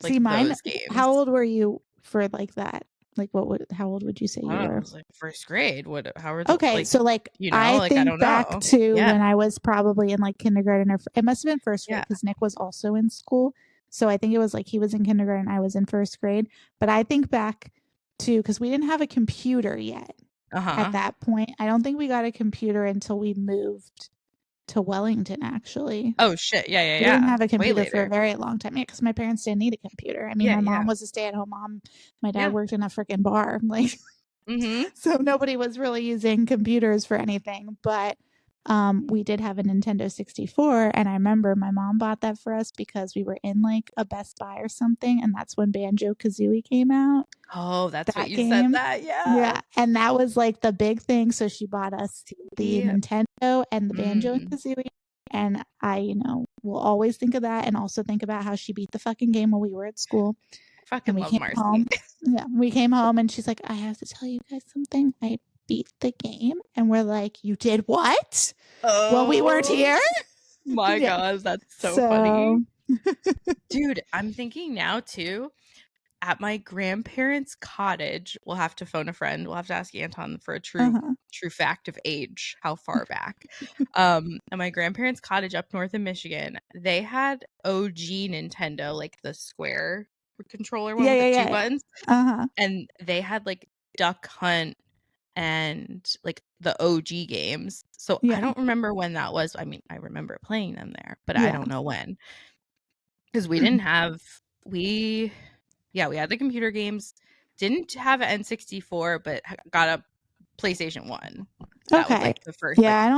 Like, see, mine. How old were you for like that? Like, how old would you say you were? I was like first grade. How were okay, like, so like, you know, I think back to when I was probably in like kindergarten, or it must have been first grade because Nick was also in school. So I think it was like he was in kindergarten, I was in first grade. But I think back to, because we didn't have a computer yet at that point. I don't think we got a computer until we moved to Wellington, actually. Oh shit, yeah. We didn't have a computer for a very long time. Yeah, because my parents didn't need a computer. I mean, my mom was a stay-at-home mom. My dad worked in a freaking bar. Like, so nobody was really using computers for anything. But we did have a Nintendo 64, and I remember my mom bought that for us because we were in like a Best Buy or something, and that's when Banjo-Kazooie came out. Oh, that's what you said that, yeah. And that was like the big thing. So she bought us the Nintendo and the Banjo and Kazooie, and I, you know, will always think of that, and also think about how she beat the fucking game while we were at school. Fucking love Marcy. Home. Yeah, we came home, and she's like, I have to tell you guys something. I beat the game. And we're like, you did what? Well, we weren't here. My God, that's so funny. Dude, I'm thinking now too, at my grandparents' cottage, we'll have to phone a friend. We'll have to ask Anton for a true fact of age, how far back. At my grandparents' cottage up north in Michigan, they had OG Nintendo, like the square controller one with the two buttons. And they had like Duck Hunt and like the OG games. So I don't remember when that was. I mean, I remember playing them there, but I don't know when. Because we didn't have we had the computer games. Didn't have an N64, but got a PlayStation 1. That was like the first game.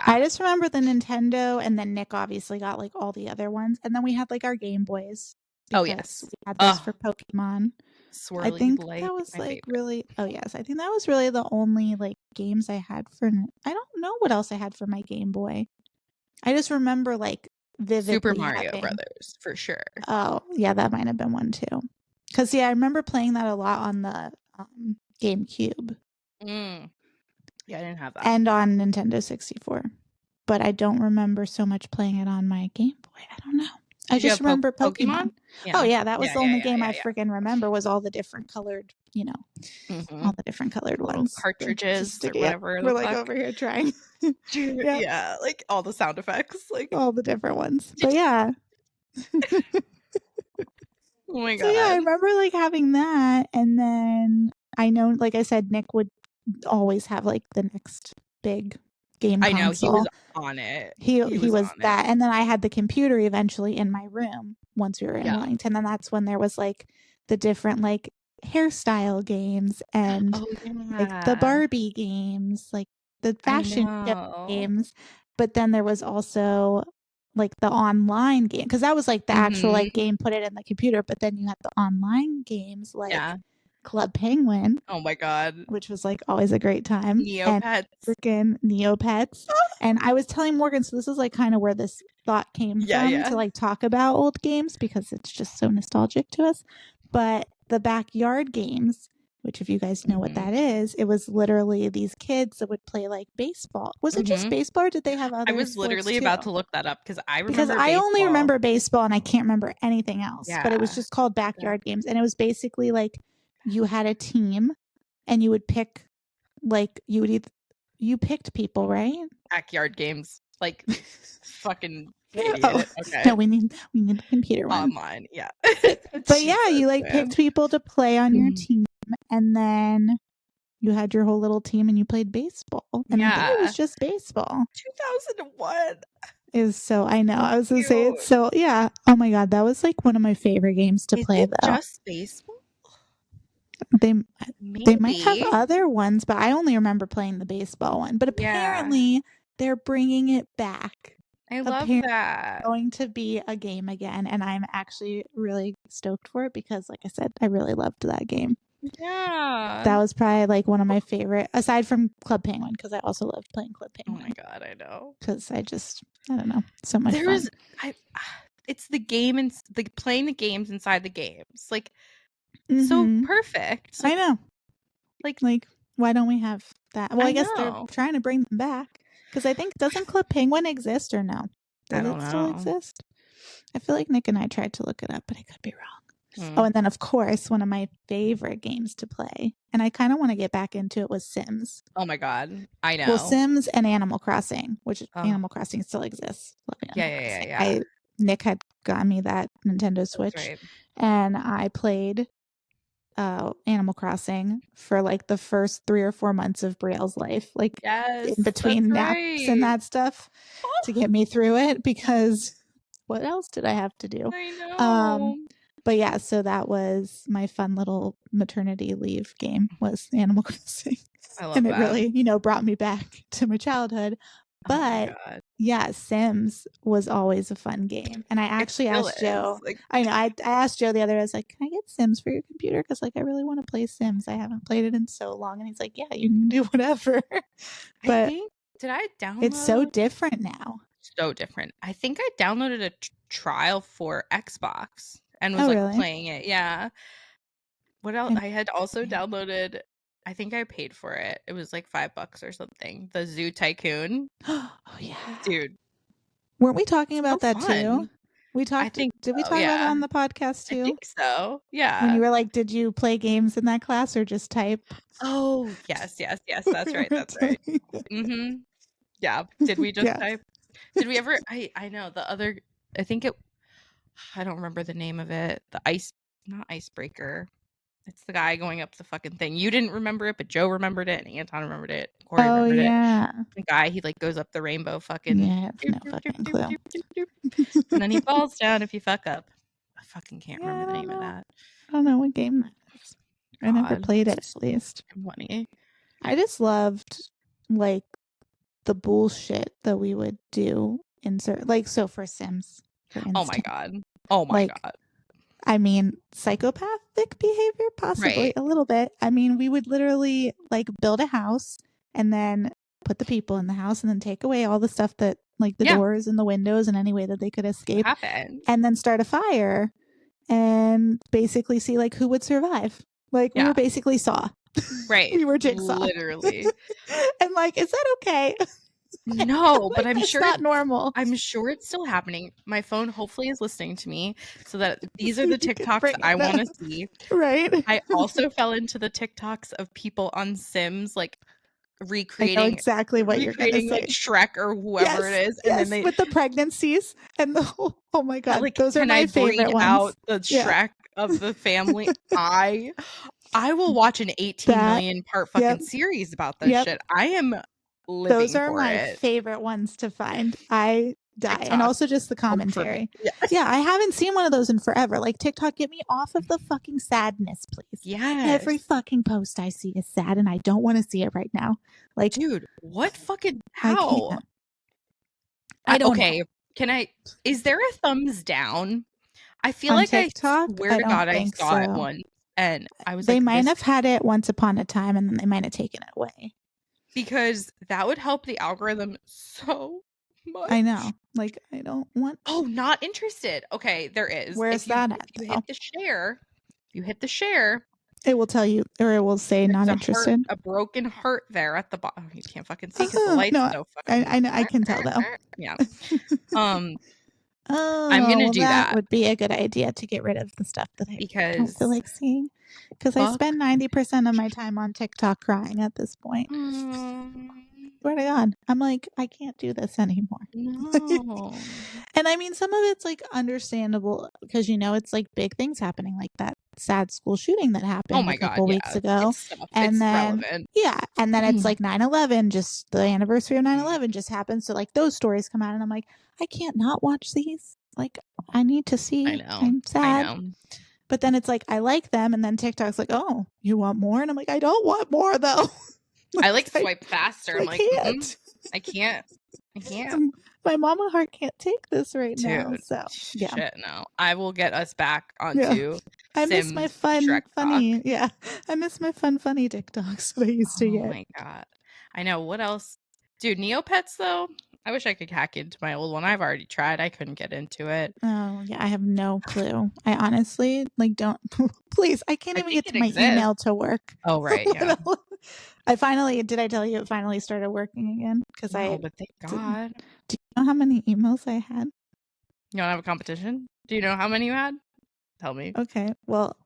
I just remember the Nintendo, and then Nick obviously got like all the other ones, and then we had like our Game Boys. Oh yes, we had those for Pokemon. Swirly I think light, that was like favorite. really. Oh yes, I think that was really the only like games I had for. I don't know what else I had for my Game Boy. I just remember like vividly Super Mario having. Brothers, for sure. Oh, yeah, that might have been one too. Because, yeah, I remember playing that a lot on the GameCube. Yeah, I didn't have that. And on Nintendo 64. But I don't remember so much playing it on my Game Boy. I don't know. I Did you just have remember Pokemon. Pokemon? Oh, yeah, that was the only game I Yeah. freaking remember was all the different colored, all the different colored Little ones. cartridges or Yep, whatever we're the like fuck. over here trying. Yep, Yeah, like all the sound effects, like all the different ones. But yeah. oh my So yeah, I god. remember like having that, and then I know, like I said, Nick would always have like the next big game I know, he was console. on it. He was was on that, it. and then I had the computer eventually in my room once we were in Yeah. Wilmington, and that's when there was like the different like hairstyle games and Oh, like the yeah. Barbie games, like the I fashion show know. games. But then there was also like the online game, because that was like the actual like game, put it in the computer. But then you had the online games like Yeah. Club Penguin, Oh my god. which was like always a great time, and Neopets. freaking Neopets. And I was telling Morgan, so this is like kind of where this thought came from to like talk about old games because it's just so nostalgic to us. But the backyard games, which if you guys know what that is, it was literally these kids that would play like baseball. Was it just baseball, or did they have other I was sports literally too? about to look that up because I Because remember I baseball. only remember baseball and I can't remember anything else. But it was just called backyard games, and it was basically like you had a team and you would pick, like you picked people, right? Backyard games, like fucking idiot. Oh, Okay. no, we need the computer one. Online, yeah. But yeah, you like picked people to play on your team, and then you had your whole little team and you played baseball. And I think it was just baseball. 2001. Is so, I know. I was gonna say it's so, yeah. Oh my god, that was like one of my favorite games to play though. Just baseball? They might have other ones, but I only remember playing the baseball one. But apparently they're bringing it back. I love that. Going to be a game again, and I'm actually really stoked for it because, like I said, I really loved that game. Yeah. That was probably like one of my favorite, aside from Club Penguin, because I also loved playing Club Penguin. Oh my god, I know. Because I don't know, so much fun. It's the game and playing the games inside the games, like so perfect. I know. Like why don't we have that? Well, I guess they're trying to bring them back because I think, doesn't Club Penguin exist or no? Does it still exist? I feel like Nick and I tried to look it up, but I could be wrong. Oh, and then of course, one of my favorite games to play, and I kind of want to get back into it, was Sims. Oh my god, I know. Well, Sims and Animal Crossing, which Animal Crossing still exists. Yeah. Nick had gotten me that Nintendo Switch, and I played Animal Crossing for like the first 3 or 4 months of Brielle's life, like in between naps and that stuff, to get me through it, because what else did I have to do? I know. But yeah, so that was my fun little maternity leave game, was Animal Crossing. I love and it really, brought me back to my childhood. But yeah, Sims was always a fun game. And I actually asked Joe, I know, I asked Joe the other day, I was like, can I get Sims for your computer? Because like I really want to play Sims. I haven't played it in so long. And he's like, yeah, you can do whatever. But did I download? It's so different now. So different. I think I downloaded a trial for Xbox and was playing it. Yeah. What else? I had also downloaded, I think I paid for it. It was like $5 or something. The Zoo Tycoon. Oh yeah, dude. Weren't we talking about that too? We talked. Did we talk about that on the podcast too? I think so. Yeah. When you were like, did you play games in that class or just type? Oh yes. That's right. Yeah. Did we just type? Did we ever? I know the other. I think it. I don't remember the name of it. Not icebreaker. It's the guy going up the fucking thing. You didn't remember it, but Joe remembered it, and Anton remembered it. Corey remembered it. The guy, he like goes up the rainbow fucking. Yeah, I have no fucking clue. And then he falls down if you fuck up. I fucking can't remember the name of that. I don't know what game that is. I never played it, at least. Funny. I just loved like the bullshit that we would do so for Sims, for instance. Oh my god. I mean, psychopathic behavior, possibly a little bit. I mean, we would literally like build a house and then put the people in the house and then take away all the stuff that like the doors and the windows and any way that they could escape, what happened? and then start a fire and basically see like who would survive. Like we were basically Saw. Right. We were Jigsaw. Literally. And like, is that okay? No, like, but I'm sure it's not normal. I'm sure it's still happening. My phone hopefully is listening to me so that these are the TikToks I want to see. Right. I also fell into the TikToks of people on Sims like recreating I know exactly what you're gonna say. Like Shrek or whoever it is, and then they with the pregnancies and the whole, oh my god, like, those are my favorite ones. Out the Shrek of the family. I will watch an 18 million part fucking series about this shit. I am living those are for my it. favorite ones to find. I die. TikTok. And also just the commentary. Yeah, I haven't seen one of those in forever. Like, TikTok, get me off of the fucking sadness, please. Yes. Every fucking post I see is sad and I don't want to see it right now. Like, dude, what fucking how? I don't know. Is there a thumbs down? I feel on like TikTok, I swear to God I saw it so. once and I was they like, might have had it once upon a time and then they might have taken it away. Because that would help the algorithm so much. I know. Like, I don't want. Oh, not interested. Okay, there is. Where's that at? You hit the share. It will tell you, or it will say not interested. A broken heart there at the bottom. You can't fucking see because the light's so fucking. I know. I can tell though. Yeah. Oh, I'm gonna do that. That would be a good idea to get rid of the stuff that I don't feel like seeing. Because I spend 90% of my time on TikTok crying at this point. Swear to God, I'm like, I can't do this anymore. No. And I mean, some of it's like understandable because it's like big things happening, like that sad school shooting that happened a couple weeks ago. And then relevant. And then it's like 9/11, just the anniversary of 9/11 just happened. So like those stories come out and I'm like, I can't not watch these. Like, I need to see. I know. I'm sad. I know. But then it's like, I like them. And then TikTok's like, oh, you want more? And I'm like, I don't want more though. I like swipe faster. I'm like, I can't. My mama heart can't take this right now. So yeah. Shit, no. I will get us back onto I miss my funny. Yeah. I miss my funny TikToks that I used to get. Oh my God. I know. What else? Dude, Neopets though. I wish I could hack into my old one. I've already tried. I couldn't get into it. Oh yeah, I have no clue. I honestly don't. Please, I can't even get to my email to work. Oh right, yeah. I finally did. I tell you, it finally started working again because but thank God. Do you know how many emails I had? You don't have a competition? Do you know how many you had? Tell me. Okay. Well,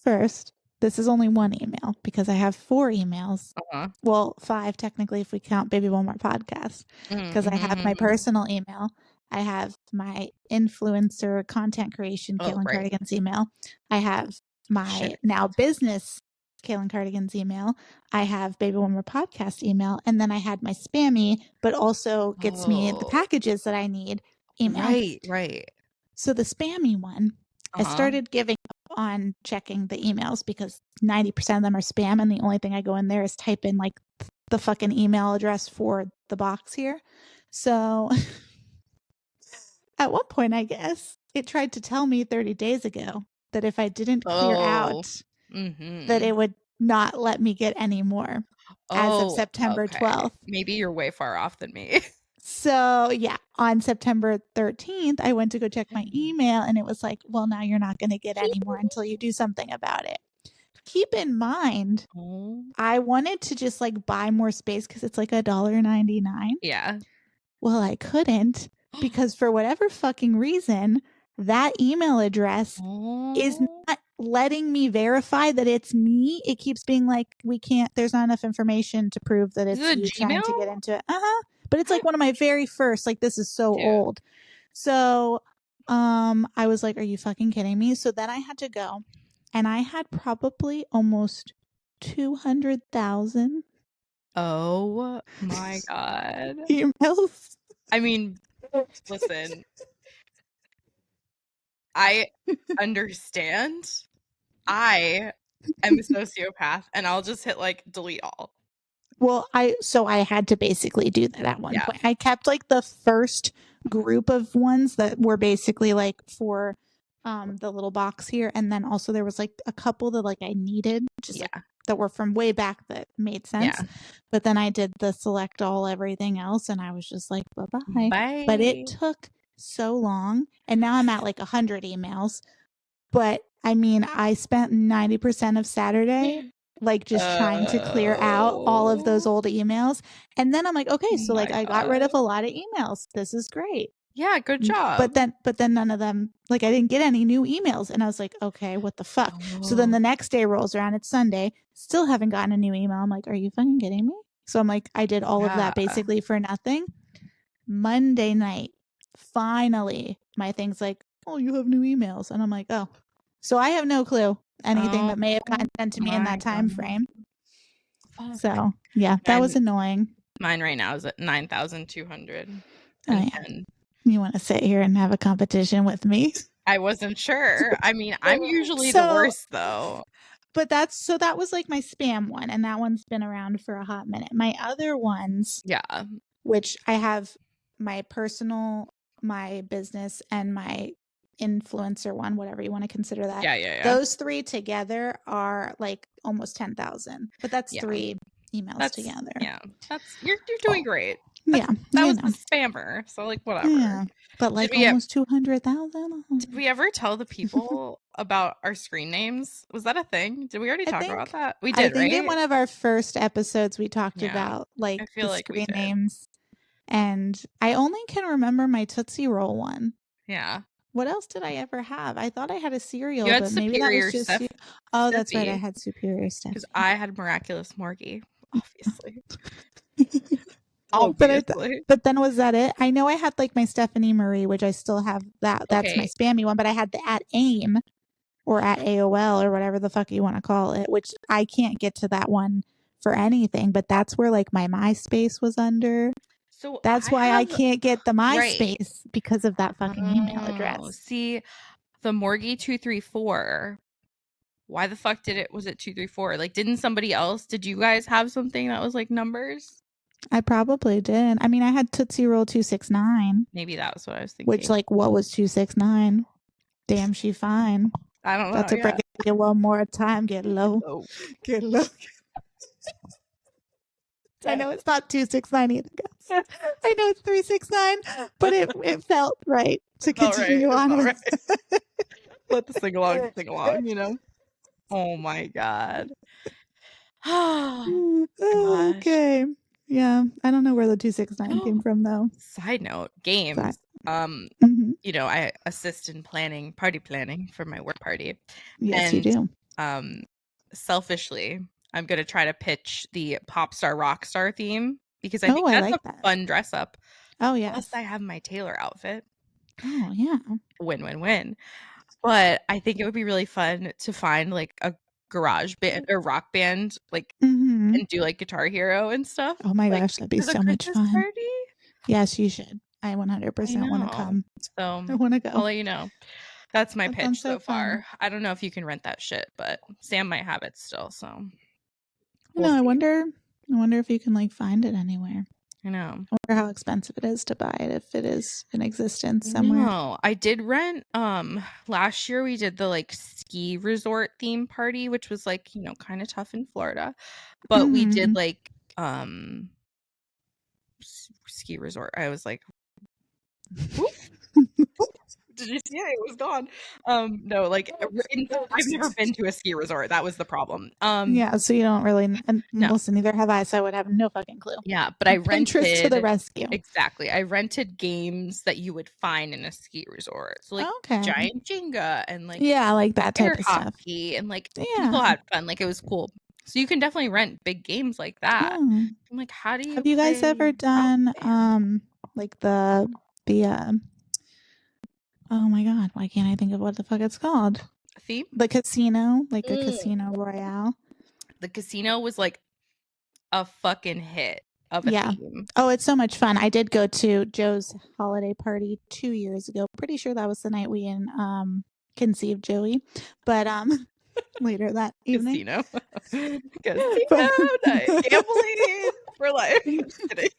first, this is only one email because I have 4 emails. Well, 5 technically if we count Baby One More Podcast. Because I have my personal email. I have my influencer content creation, Kaylin Cardigan's email. I have my now business Kaylin Cardigan's email. I have Baby One More Podcast email. And then I had my spammy, but also gets me the packages that I need email. Right. So the spammy one, I started giving up on checking the emails because 90% of them are spam. And the only thing I go in there is type in like the fucking email address for the box here. So at one point, I guess, it tried to tell me 30 days ago that if I didn't clear out, that it would not let me get any more as of September 12th. Maybe you're way far off than me. So yeah, on September 13th, I went to go check my email and it was like, well, now you're not going to get any more until you do something about it. Keep in mind, I wanted to just like buy more space because it's like $1.99. Yeah. Well, I couldn't because for whatever fucking reason, that email address is not letting me verify that it's me. It keeps being like, there's not enough information to prove that it's you trying to get into it. But it's like one of my very first, like, this is so old. So, I was like, are you fucking kidding me? So then I had to go and I had probably almost 200,000. Oh my God. Emails. I mean, listen, I understand. I am a sociopath and I'll just hit like delete all. Well, I had to basically do that at one point. I kept like the first group of ones that were basically like for the little box here, and then also there was like a couple that like I needed just like that were from way back that made sense. Yeah. But then I did the select all everything else, and I was just like, bye-bye. Bye. But it took so long, and now I'm at like 100 emails. But I mean, I spent 90% of Saturday like just trying to clear out all of those old emails. And then I'm like, okay, so like I got rid of a lot of emails. This is great. Yeah, good job. But then none of them, like I didn't get any new emails. And I was like, okay, what the fuck? So then the next day rolls around, it's Sunday, still haven't gotten a new email. I'm like, are you fucking kidding me? So I'm like, I did all of that basically for nothing. Monday night, finally, my thing's like, oh, you have new emails. And I'm like, oh. So I have no clue anything that may have gotten sent to me in that time frame. So yeah, that was annoying. Mine right now is at 9,200. Oh, yeah. You want to sit here and have a competition with me? I wasn't sure. I mean, I'm usually the worst though. But that was like my spam one, and that one's been around for a hot minute. My other ones, yeah, which I have my personal, my business, and my influencer one, whatever you want to consider that. Yeah. Those three together are like almost 10,000. But that's 3 emails together. Yeah, you're doing great. Yeah, that was the spammer. So like whatever. Yeah, but like almost 200,000. Did we ever tell the people about our screen names? Was that a thing? Did we already talk about that? We did, right? In one of our first episodes, we talked about like the screen names, and I only can remember my Tootsie Roll one. Yeah. What else did I ever have? I thought I had a cereal, but maybe that was just you. Oh, that's right. I had Superior Steph. Because I had Miraculous Morgie, obviously. But then was that it? I know I had like my Stephanie Marie, which I still have that. That's my spammy one, but I had the at AIM or at AOL or whatever the fuck you want to call it, which I can't get to that one for anything, but that's where like my MySpace was under. So that's why I can't get the MySpace because of that fucking email address. See, the Morgie 234. Why the fuck was it 234? Like, did you guys have something that was like numbers? I probably did. I mean, I had Tootsie Roll 269. Maybe that was what I was thinking. Which, like, what was 269? Damn, she fine. I don't know. About to break it one more time. Get low. Get low. I know it's not 269 either, guys. I know it's 369, but it felt right to continue on with. Right. Let the sing along, you know? Oh my God. Okay. Yeah. I don't know where the 269 came from, though. Side note, games. You know, I assist in party planning for my work party. Yes, you do. Selfishly, I'm going to try to pitch the pop star rock star theme because I think that's a fun dress up. Oh, yeah. Plus, I have my Taylor outfit. Oh, yeah. Win. But I think it would be really fun to find like a garage band or rock band, like, and do like Guitar Hero and stuff. Oh my gosh, that'd be so much fun. Party? Yes, you should. I 100% want to come. So I want to go. I'll let you know. That's my pitch so far. I don't know if you can rent that shit, but Sam might have it still. So I wonder if you can like find it anywhere. I know. I wonder how expensive it is to buy it if it is in existence somewhere. No, I did rent. Last year we did the like ski resort theme party, which was like, you know, kind of tough in Florida, but we did like ski resort. I was like, did you see it? It was gone. No, like I've never been to a ski resort. That was the problem. Yeah, so you don't really. And listen, neither have I, so I would have no fucking clue. Yeah, but I rented Pinterest to the rescue. Exactly, I rented games that you would find in a ski resort. So like giant Jenga and like like that type of stuff. And like people had fun. Like it was cool. So you can definitely rent big games like that. I'm like, how do you? Have you guys ever done like the oh my God, why can't I think of what the fuck it's called? Theme? The casino, like a casino royale. The casino was like a fucking hit of a theme. Oh, it's so much fun. I did go to Joe's holiday party 2 years ago. Pretty sure that was the night we conceived Joey. But later that evening. Casino night. Gambling for life. Basically.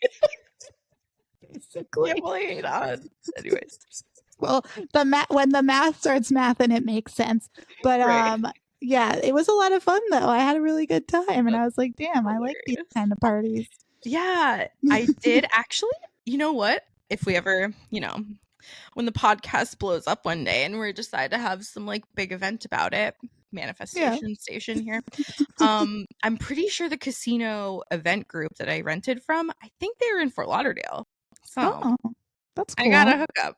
Gambling on. Anyways. Well, when the math starts mathing, it makes sense. But Yeah, it was a lot of fun though. I had a really good time, and I was like, "Damn, I like these Hilarious. kind of parties." Yeah, I did actually. You know what? If we ever, when the podcast blows up one day and we decide to have some like big event about it, Yeah. manifestation station here. I'm pretty sure the casino event group that I rented from, I think they were in Fort Lauderdale. So Oh, that's I got cool. a hookup.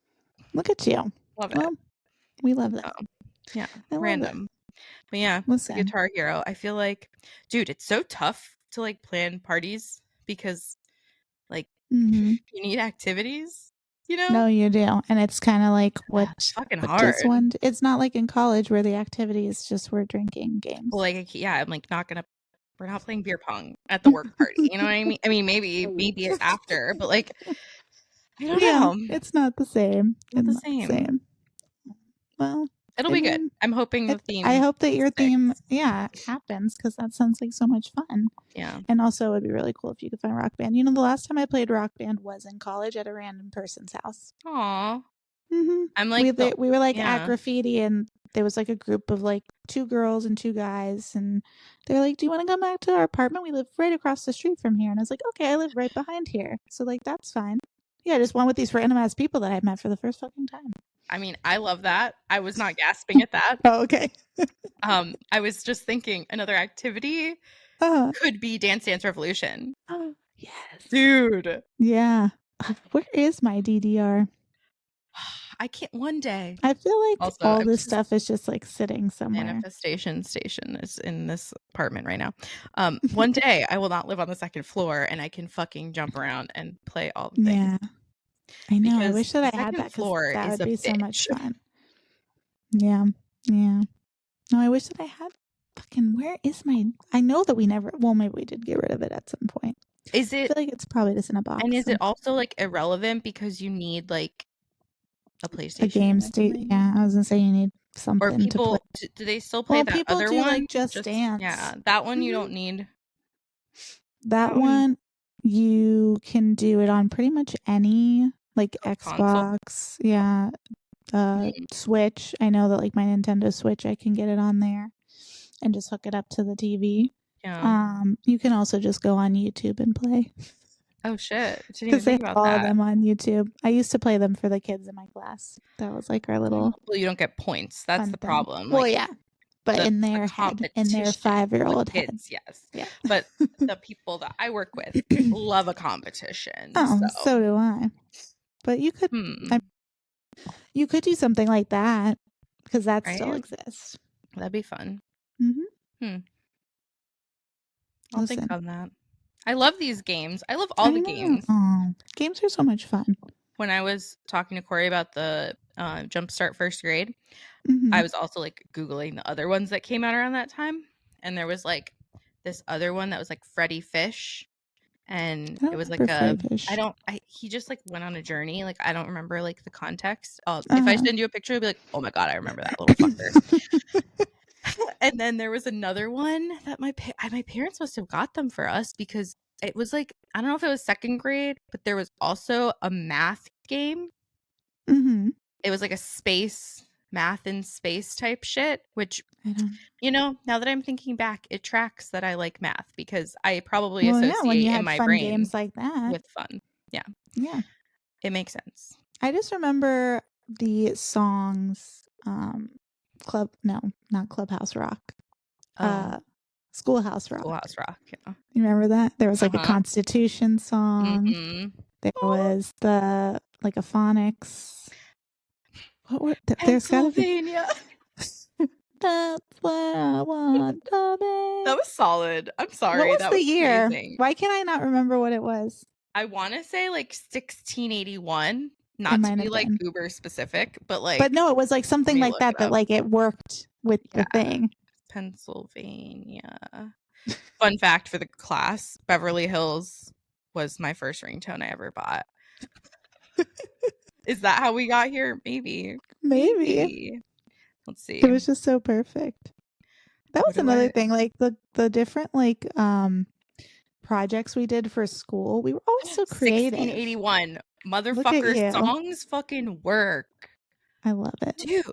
Look at you. Love it. Well, we love So that. yeah, I love it. random. But yeah, the Listen. Guitar Hero. I feel like, dude, it's so tough to like plan parties because like Hmm. you need activities, No, you do. And it's kind of like It's fucking what does hard. one it's not like in college where the activity is just we're drinking Well, games. like, yeah, I'm like not gonna. We're not playing beer pong at the work party. You know what I mean? I mean, maybe after, but like, I don't Yeah, know. it's not the same. Not It's the not the same. same. Well, It'll I be good. mean, I'm hoping the I theme hope that your theme, sticks. yeah, happens because that sounds like so much fun. Yeah. And also, it would be really cool if you could find Rock Band. The last time I played Rock Band was in college at a random person's house. Aw. Hmm. I'm We like the we were like at yeah. graffiti, and there was like a group of like 2 girls and 2 guys, and they're like, "Do you want to come back to our apartment? We live right across the street from here." And I was like, "Okay, I live right behind here, so like that's fine." Yeah, I just went with these random ass people that I met for the first fucking time. I mean, I love that. I was not gasping at that. Oh, okay. I was just thinking another activity Uh, could be Dance Dance Revolution. oh, yes. Dude. Yeah. Where is my DDR? I can't one day. I feel like Also, all I'm this just stuff is just like sitting somewhere. manifestation station is in this apartment right now. One day I will not live on the second floor and I can fucking jump around and play all the things Yeah, I know. I because wish that the I had that second because floor that is would a be so much bitch. fun. Yeah, yeah. No, I wish that I had fucking. Where is my? I know that we never. Well, maybe we did get rid of it at some point. Is I it feel like it's probably just in a and box. is it also like irrelevant because you need like a A PlayStation game or state. something? Yeah, I was gonna say you need Or something to play. people do they still play Well, that people other do one? like Just Just yeah, Dance. that one you Hmm. don't need. That That one one you can do it on pretty much any like console. Xbox. Yeah, Mm, Switch. I know that like my Nintendo Switch, I can get it on there and just hook it up to the TV. yeah. You can also just go on YouTube and play Oh shit. Didn't even because they think have about all of that. them on YouTube. I used to play them for the kids in my class. That was like our little Well, you don't get points. That's fun the thing. problem. Well, Like yeah, but the in the their head, in their competition. Well, the 5-year-old head. kids, yes. Yeah. But the people that I work with love a competition. Oh, So, so do I. But hmm, you could do something like that because that still right? exists. That'd be fun. Hmm. Hmm. I'll think Listen, on that. I love these games. I love all I the know. games. Oh, games are so much fun. When I was talking to Corey about the Jumpstart First Grade, Hmm. I was also like Googling the other ones that came out around that time. And there was like this other one that was like Freddy Fish. And I it don't was like remember Freddy Fish. he just like went on a journey. Like I don't remember like the context. If I Uh send you a picture, you'll be like, oh my God, I remember that little fucker. And then there was another one that my parents must have got them for us because it was like, I don't know if it was second grade, but there was also a math game. hmm. It was like a space math and space type shit, which, I don't. now that I'm thinking back, it tracks that I like math because I probably Well, yeah, when associate you in had my fun brain games like that. with fun. Yeah, Yeah. it makes sense. I just remember the songs Club no, not Clubhouse Rock. Oh, Schoolhouse Rock. Schoolhouse Rock. Yeah. You remember that? There was like a Uh-huh. Constitution song. Mm-hmm. There Oh, was the like a phonics. What were there's gotta be Pennsylvania. That's where I want to That be. was solid. I'm What sorry. was That the was year? amazing. Why can I not remember what it was? I want to say like 1681, It not to might be have like been. uber specific, but But like, no, it was like let something me like look that it that up. like it worked with the Yeah. thing. Pennsylvania. Fun fact for the class, Beverly Hills was my first ringtone I ever bought. Is that how we got here? Maybe. Maybe. Maybe. Let's It see. was just so perfect. That What was do another I thing, like the different like projects we did for school. We were always so creative. 1681. Look at Motherfucker you. songs fucking work. I love it. Dude.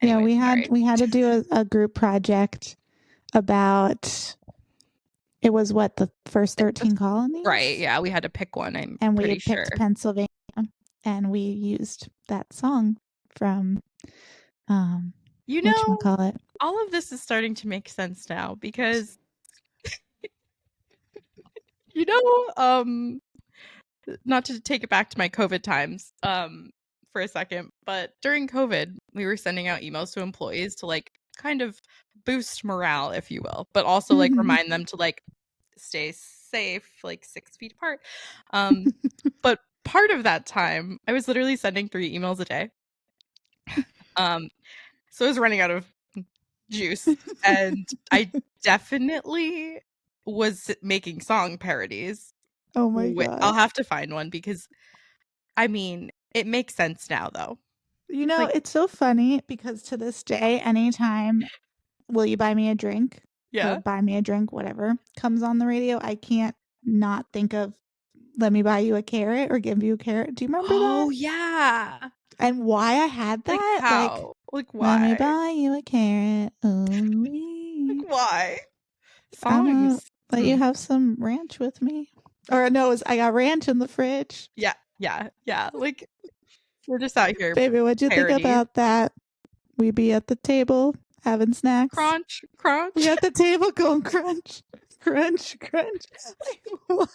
Yeah, Anyways, we had to do a group project about it was what the first 13 colonies, right? Yeah, we had to pick one. and we pretty had picked sure. Pennsylvania, and we used that song from whatchamacallit. All of this is starting to make sense now because not to take it back to my COVID times for a second, but during COVID, we were sending out emails to employees to like kind of boost morale, if you will, but also like remind them to like stay safe, like 6 feet apart. But part of that time, I was literally sending 3 emails a day. So I was running out of juice, and I definitely was making song parodies. Oh my god. I'll have to find one because I mean, it makes sense now though. You know, Like, it's so funny because to this day, anytime "Will you buy me a drink?" or yeah. "Buy me a drink," whatever comes on the radio, I can't not think of "Let me buy you a carrot" or "Give you a carrot." Do you remember that? Oh yeah. And why I had Like that? Like, how? Like "Let me why? buy you a carrot." Like Ooh, why? I'm gonna Songs. let you have some ranch with me. Or no, it was, "I got ranch in the fridge." Yeah, yeah, yeah. Like we're just out here Baby, what'd you think parodies. about that? We be at the table having snacks. Crunch, crunch. We at the table going crunch, crunch, crunch. Like, what?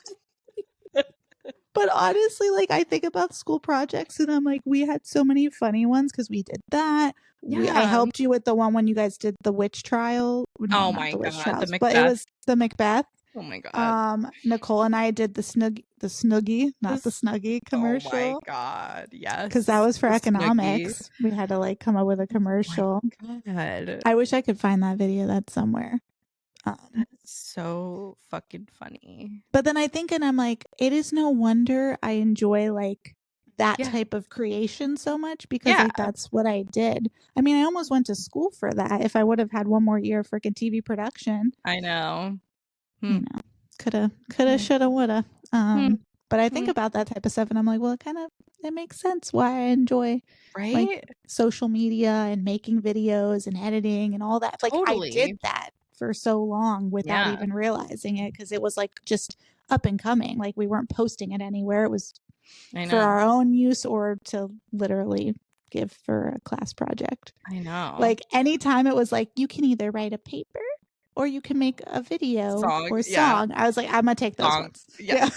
But honestly, like I think about school projects and I'm like, we had so many funny ones because we did that. I Yeah. helped you with the one when you guys did the witch trial. No, Oh not my the witch god, the trials, but it Macbeth. was the Macbeth. Oh my god. Nicole and I did the Snuggie, not the This Snuggie Oh my commercial. god. Because that Yes. was for The Snooki. economics. We had to like come up with a commercial. My god. I wish I could find that video. That's somewhere. That's so fucking funny. But then I think, and I'm like, it is no wonder I enjoy like that Yeah. type of creation so much because Yeah. like that's what I did. I mean, I almost went to school for that. If I would have had one more year of freaking TV production, I know. you know, coulda, shoulda, woulda. But I think about that type of stuff and I'm like, well, it makes sense why I enjoy like Right? social media and making videos and editing and all that. Like I Totally. did that for so long without Yeah. even realizing it because it was like just up and coming. Like we weren't posting it anywhere. It was I for know. our own use or to literally give for a class project. I know. Like anytime it was like you can either write a paper or you can make a video Song, or yeah. song. I was like, I'm gonna take those Song. ones. Yeah.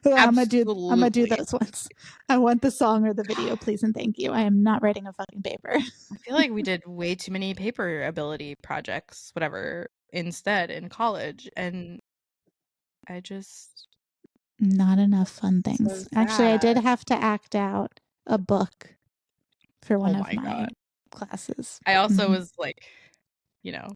I'm gonna do Absolutely. those ones. I want the song or the video, please and thank you. I am not writing a fucking paper. I feel like we did way too many paper ability projects, whatever, instead in college. And I just Not enough fun so things. Actually, I sad. did have to act out a book for one Oh of my my god. classes. I also Mhm. was like, you know,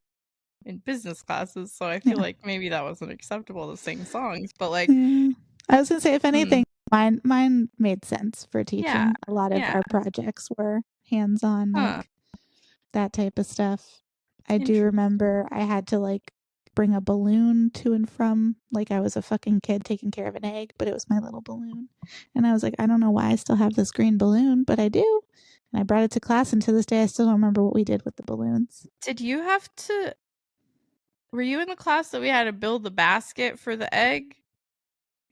in business classes, so I Yeah. feel like maybe that wasn't acceptable to sing songs, but like Yeah. I was gonna say, if anything, mine made sense for teaching. yeah. A lot of Yeah. our projects were hands-on, Huh. like that type of stuff. I do Interesting. remember I had to like bring a balloon to and from, like I was a fucking kid taking care of an egg, but it was my little balloon. And I was like, I don't know why I still have this green balloon, but I do. And I brought it to class, and to this day, I still don't remember what we did with the balloons. Were you in the class that we had to build the basket for the egg?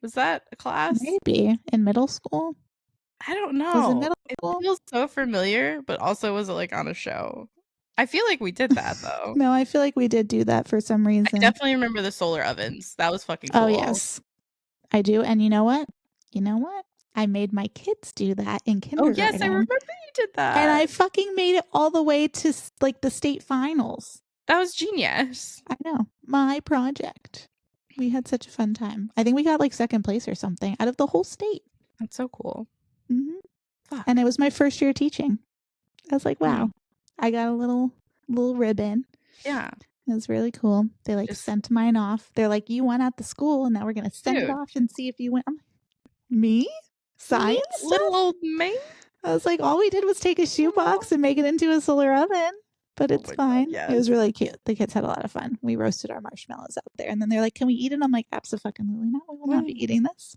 Was that a class? Maybe in middle school. I don't Was it know. middle It school? feels so familiar, but also was it like on a show? I feel like we did that though. No, I feel like we did do that for some I reason. definitely remember the solar ovens. That was fucking cool. Oh, yes, I do. And you know what? I made my kids do that in Oh kindergarten. yes, I remember you did that. And I fucking made it all the way to like the state finals. That was genius. I know. My project. We had such a fun time. I think we got like second place or something out of the whole state. That's so cool. Fuck. And it was my first year teaching. I was like, wow, I got a little ribbon. Yeah. It was really cool. They like sent mine off. They're like, you went out to school and now we're going to send it off and see if you went. I'm like, me? Science? Little old me? I was like, all we did was take a shoebox and make it into a solar oven. But it's fine. God, yes. It was really cute. The kids had a lot of fun. We roasted our marshmallows out there. And then they're like, can we eat it? I'm like, absolutely not. We will not be eating this.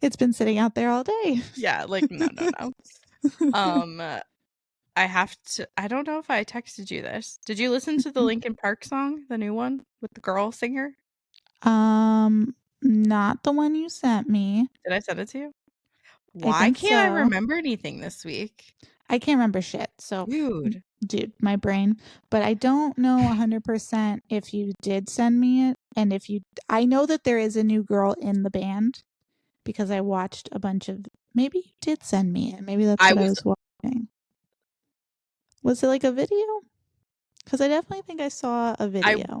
It's been sitting out there all day. Yeah, like, no. I have to. I don't know if I texted you this. Did you listen to the Linkin Park song, the new one with the girl singer? Not the one you sent me. Did I send it to you? I Why think can't I so. remember anything this week? I can't remember shit. So, Dude, dude, my brain. But I don't know 100% if you did send me it. And if you, I know that there is a new girl in the band because I watched a bunch of, maybe you did send me it. Maybe that's I what I was was watching. Was it like a video? Because I definitely think I saw a I video.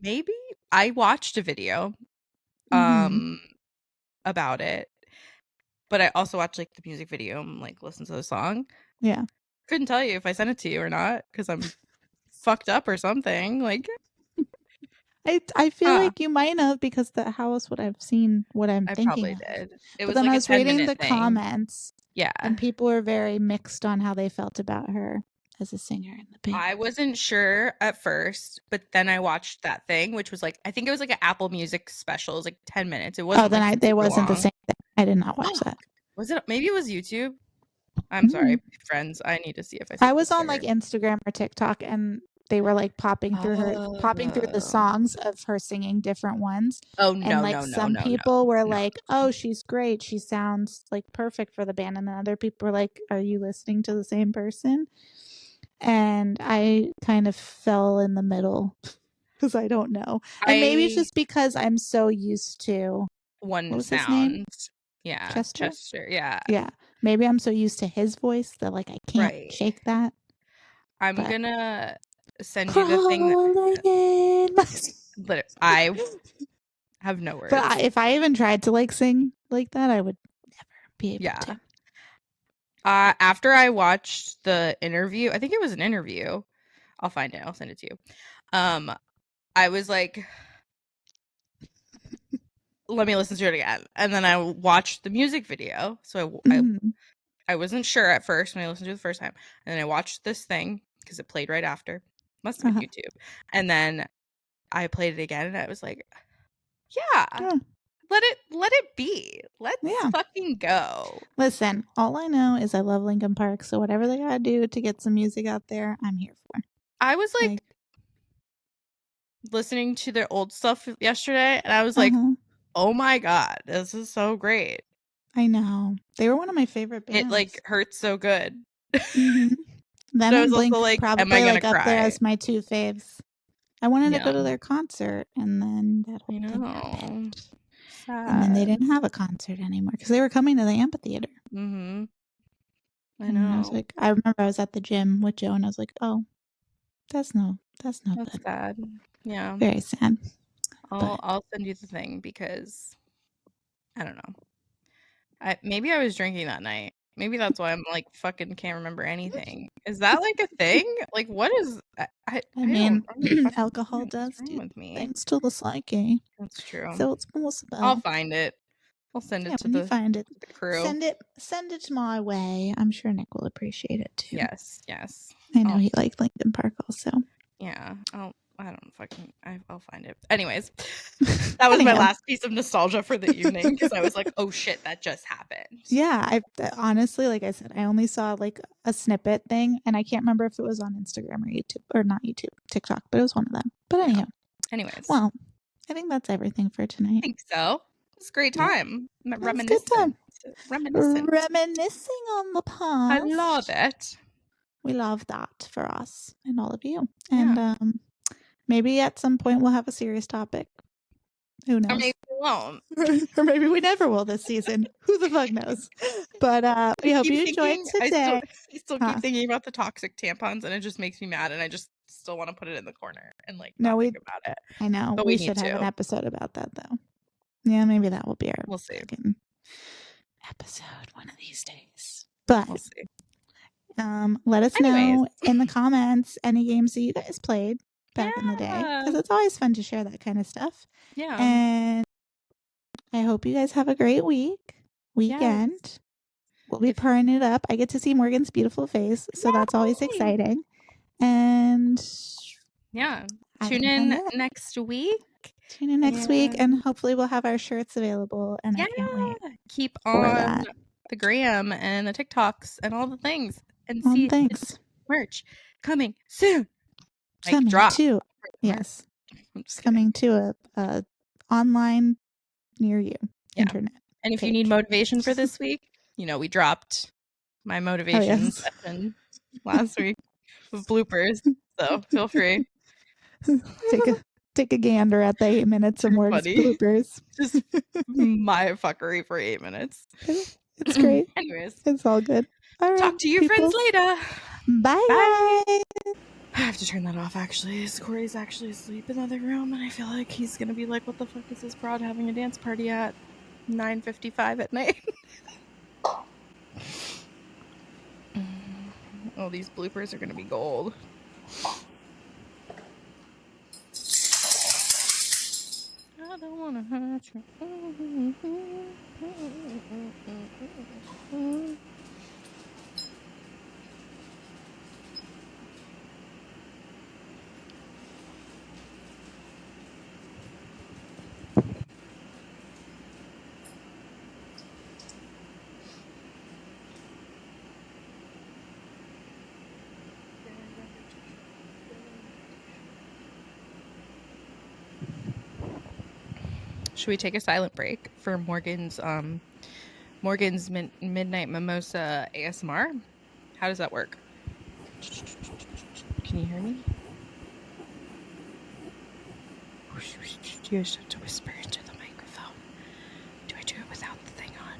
maybe I watched a video Mm-hmm. about it, but I also watched like the music video and like listened to the song. Yeah. Couldn't tell you if I sent it to you or not because I'm fucked up or something. Like, I feel huh? like you might have because how else would I have seen what I'm I thinking probably of? did. It But was then like I a was reading 10-minute the thing. comments Yeah. and people were very mixed on how they felt about her as a singer in the band. I wasn't sure at first, but then I watched that thing, which was like I think it was like an Apple Music special. It was like 10 minutes. It Oh, wasn't then like they super wasn't the long. same thing. I did not watch that. Was it? Maybe it was YouTube. I'm Mm. sorry, friends. I need to see if I I sent was this to on her. like Instagram or TikTok and they were like popping through the Oh. songs of her singing different ones. Oh, And no, like no, no, some no, no, people were no. like, "Oh, she's great. She sounds like perfect for the band." And then other people were like, "Are you listening to the same person?" And I kind of fell in the middle because I don't know. And maybe it's I just because I'm so used to what one was his name? sound. Yeah, Chester? Chester. Yeah, Yeah. Maybe I'm so used to his voice that like I can't right. shake that. I'm But gonna send you the thing that crawling in my I have no But words. if I even tried to like sing like that, I would never be able Yeah. to. After I watched the interview, I think it was an interview. I'll find it. I'll send it to you. I was like, let me listen to it again, and then I watched the music video. So Mhm. I wasn't sure at first when I listened to it the first time, and then I watched this thing because it played right after. Must have been Uh-huh. YouTube, and then I played it again, and I was like, yeah, Yeah. let it be. Let's Yeah. fucking go. Listen, all I know is I love Linkin Park, so whatever they gotta do to get some music out there, I'm here for. I was Like, like listening to their old stuff yesterday, and I was like, uh-huh. oh my god, this is so great. I know. They were one of my favorite It like bands. hurts so good. Mm-hmm. But Them I was and also Blink like, am I probably gonna like up there cry? as my two faves. I wanted to Yeah, go to their concert and then that whole I thing know. happened. And then they Sad. didn't have a concert anymore because they were coming to the amphitheater. Mhm. I And I was know. like, I remember I was at the gym with Joe and I was like, oh, that's no That's good. sad. Yeah. Very sad. But I'll send you the thing because I don't know. Maybe I was drinking that night. Maybe that's why I'm like fucking can't remember anything. Is that like a thing? Like what is I I don't mean, fucking alcohol what's does wrong do with me? things to the psyche. That's true. So it's I'll possible. find it. I'll send Yeah, it to when you the find it, crew. send it my way. I'm sure Nick will appreciate it too. Yes, yes. I know I'll he liked Linkin Park also. yeah. I don't fucking I'll find it. Anyways, that was my Anyhow, last piece of nostalgia for the evening because I was like, "Oh shit, that just happened." yeah, I honestly, like I said, I only saw like a snippet thing, and I can't remember if it was on Instagram or YouTube or not YouTube, TikTok, but it was one of them. But Yeah. anyhow, Anyways, well, I think that's everything for I tonight. think so. It's a great Yeah, time. that was a good time. Reminiscent. Reminiscing on the I love past. it. We love that for us and all of you. Yeah. And maybe at some point we'll have a serious topic. Who Or maybe knows? we won't. Or maybe we never will this season. Who the fuck knows? But I we hope keep you enjoyed thinking today. I still keep Huh. thinking about the toxic tampons and it just makes me mad and I just still want to put it in the corner and like No, not think about it. I know. But we We need should have an to. episode about that though. Yeah, maybe that will be our We'll see. fucking episode one of these days. But We'll see. let us Anyways. know in the comments any games that you guys played back in the day because Yeah. it's always fun to share that kind of stuff. Yeah. And I hope you guys have a great weekend. Yes. We'll be partying it up. I get to see Morgan's beautiful face, so that's always Yay! exciting. And Yeah. I Tune think in that's it. next week. Tune in next week, and hopefully we'll have our shirts available. And I can't wait Yeah. Keep for on that. the gram and the TikToks and all the things. and see thanks. merch coming soon. Like Coming drop. to yes. I'm just coming to a online near you internet. And if page. you need motivation for this week, we dropped my motivation session last week with bloopers. So feel free. Take a gander at the 8 minutes of Morgs bloopers. Just my fuckery for 8 minutes. It's great. Anyways, it's all good. All right, talk to your friends later. Bye. Bye. I have to turn that off, actually. Corey's actually asleep in the other room, and I feel like he's going to be like, what the fuck is this broad having a dance party at 9:55 at night? Oh, these bloopers are going to be gold. I don't want to hurt you. Should we take a silent break for Morgan's Midnight Mimosa ASMR? How does that work? Can you hear me? You just have to whisper into the microphone. Do I do it without the thing on?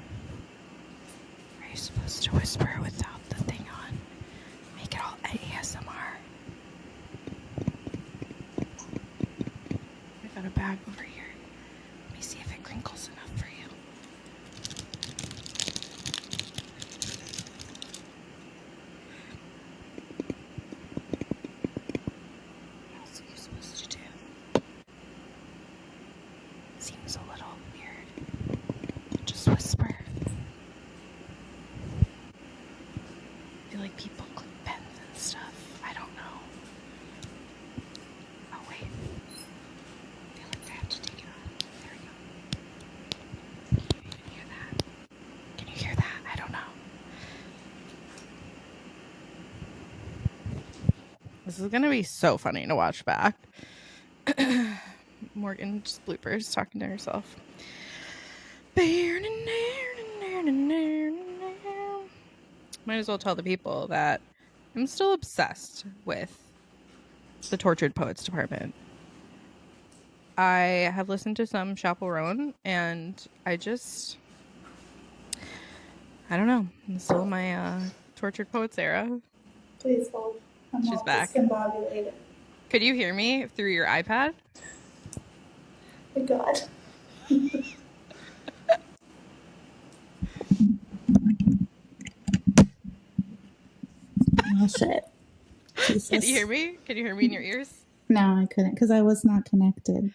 Are you supposed to whisper without the thing on? Make it all ASMR. I got a bag over here. Let me see if it crinkles enough for you. What else are you supposed to do? Seems a little weird. Just whisper. I feel like people click pens and stuff. I don't know. Oh, wait. I feel like I have to take it off. There we go. Can you hear that? Can you hear that? I don't know. This is going to be so funny to watch back. Morgan just bloopers talking to herself. Might as well tell the people that I'm still obsessed with the Tortured Poets Department. I have listened to some Chaperone, and I don't know. I'm still in my Tortured Poets era. Please hold. She's back. Discombobulated. Could you hear me through your iPad? Oh, God. Oh, shit. Jesus. Can you hear me? Can you hear me in your ears? No, I couldn't because I was not connected.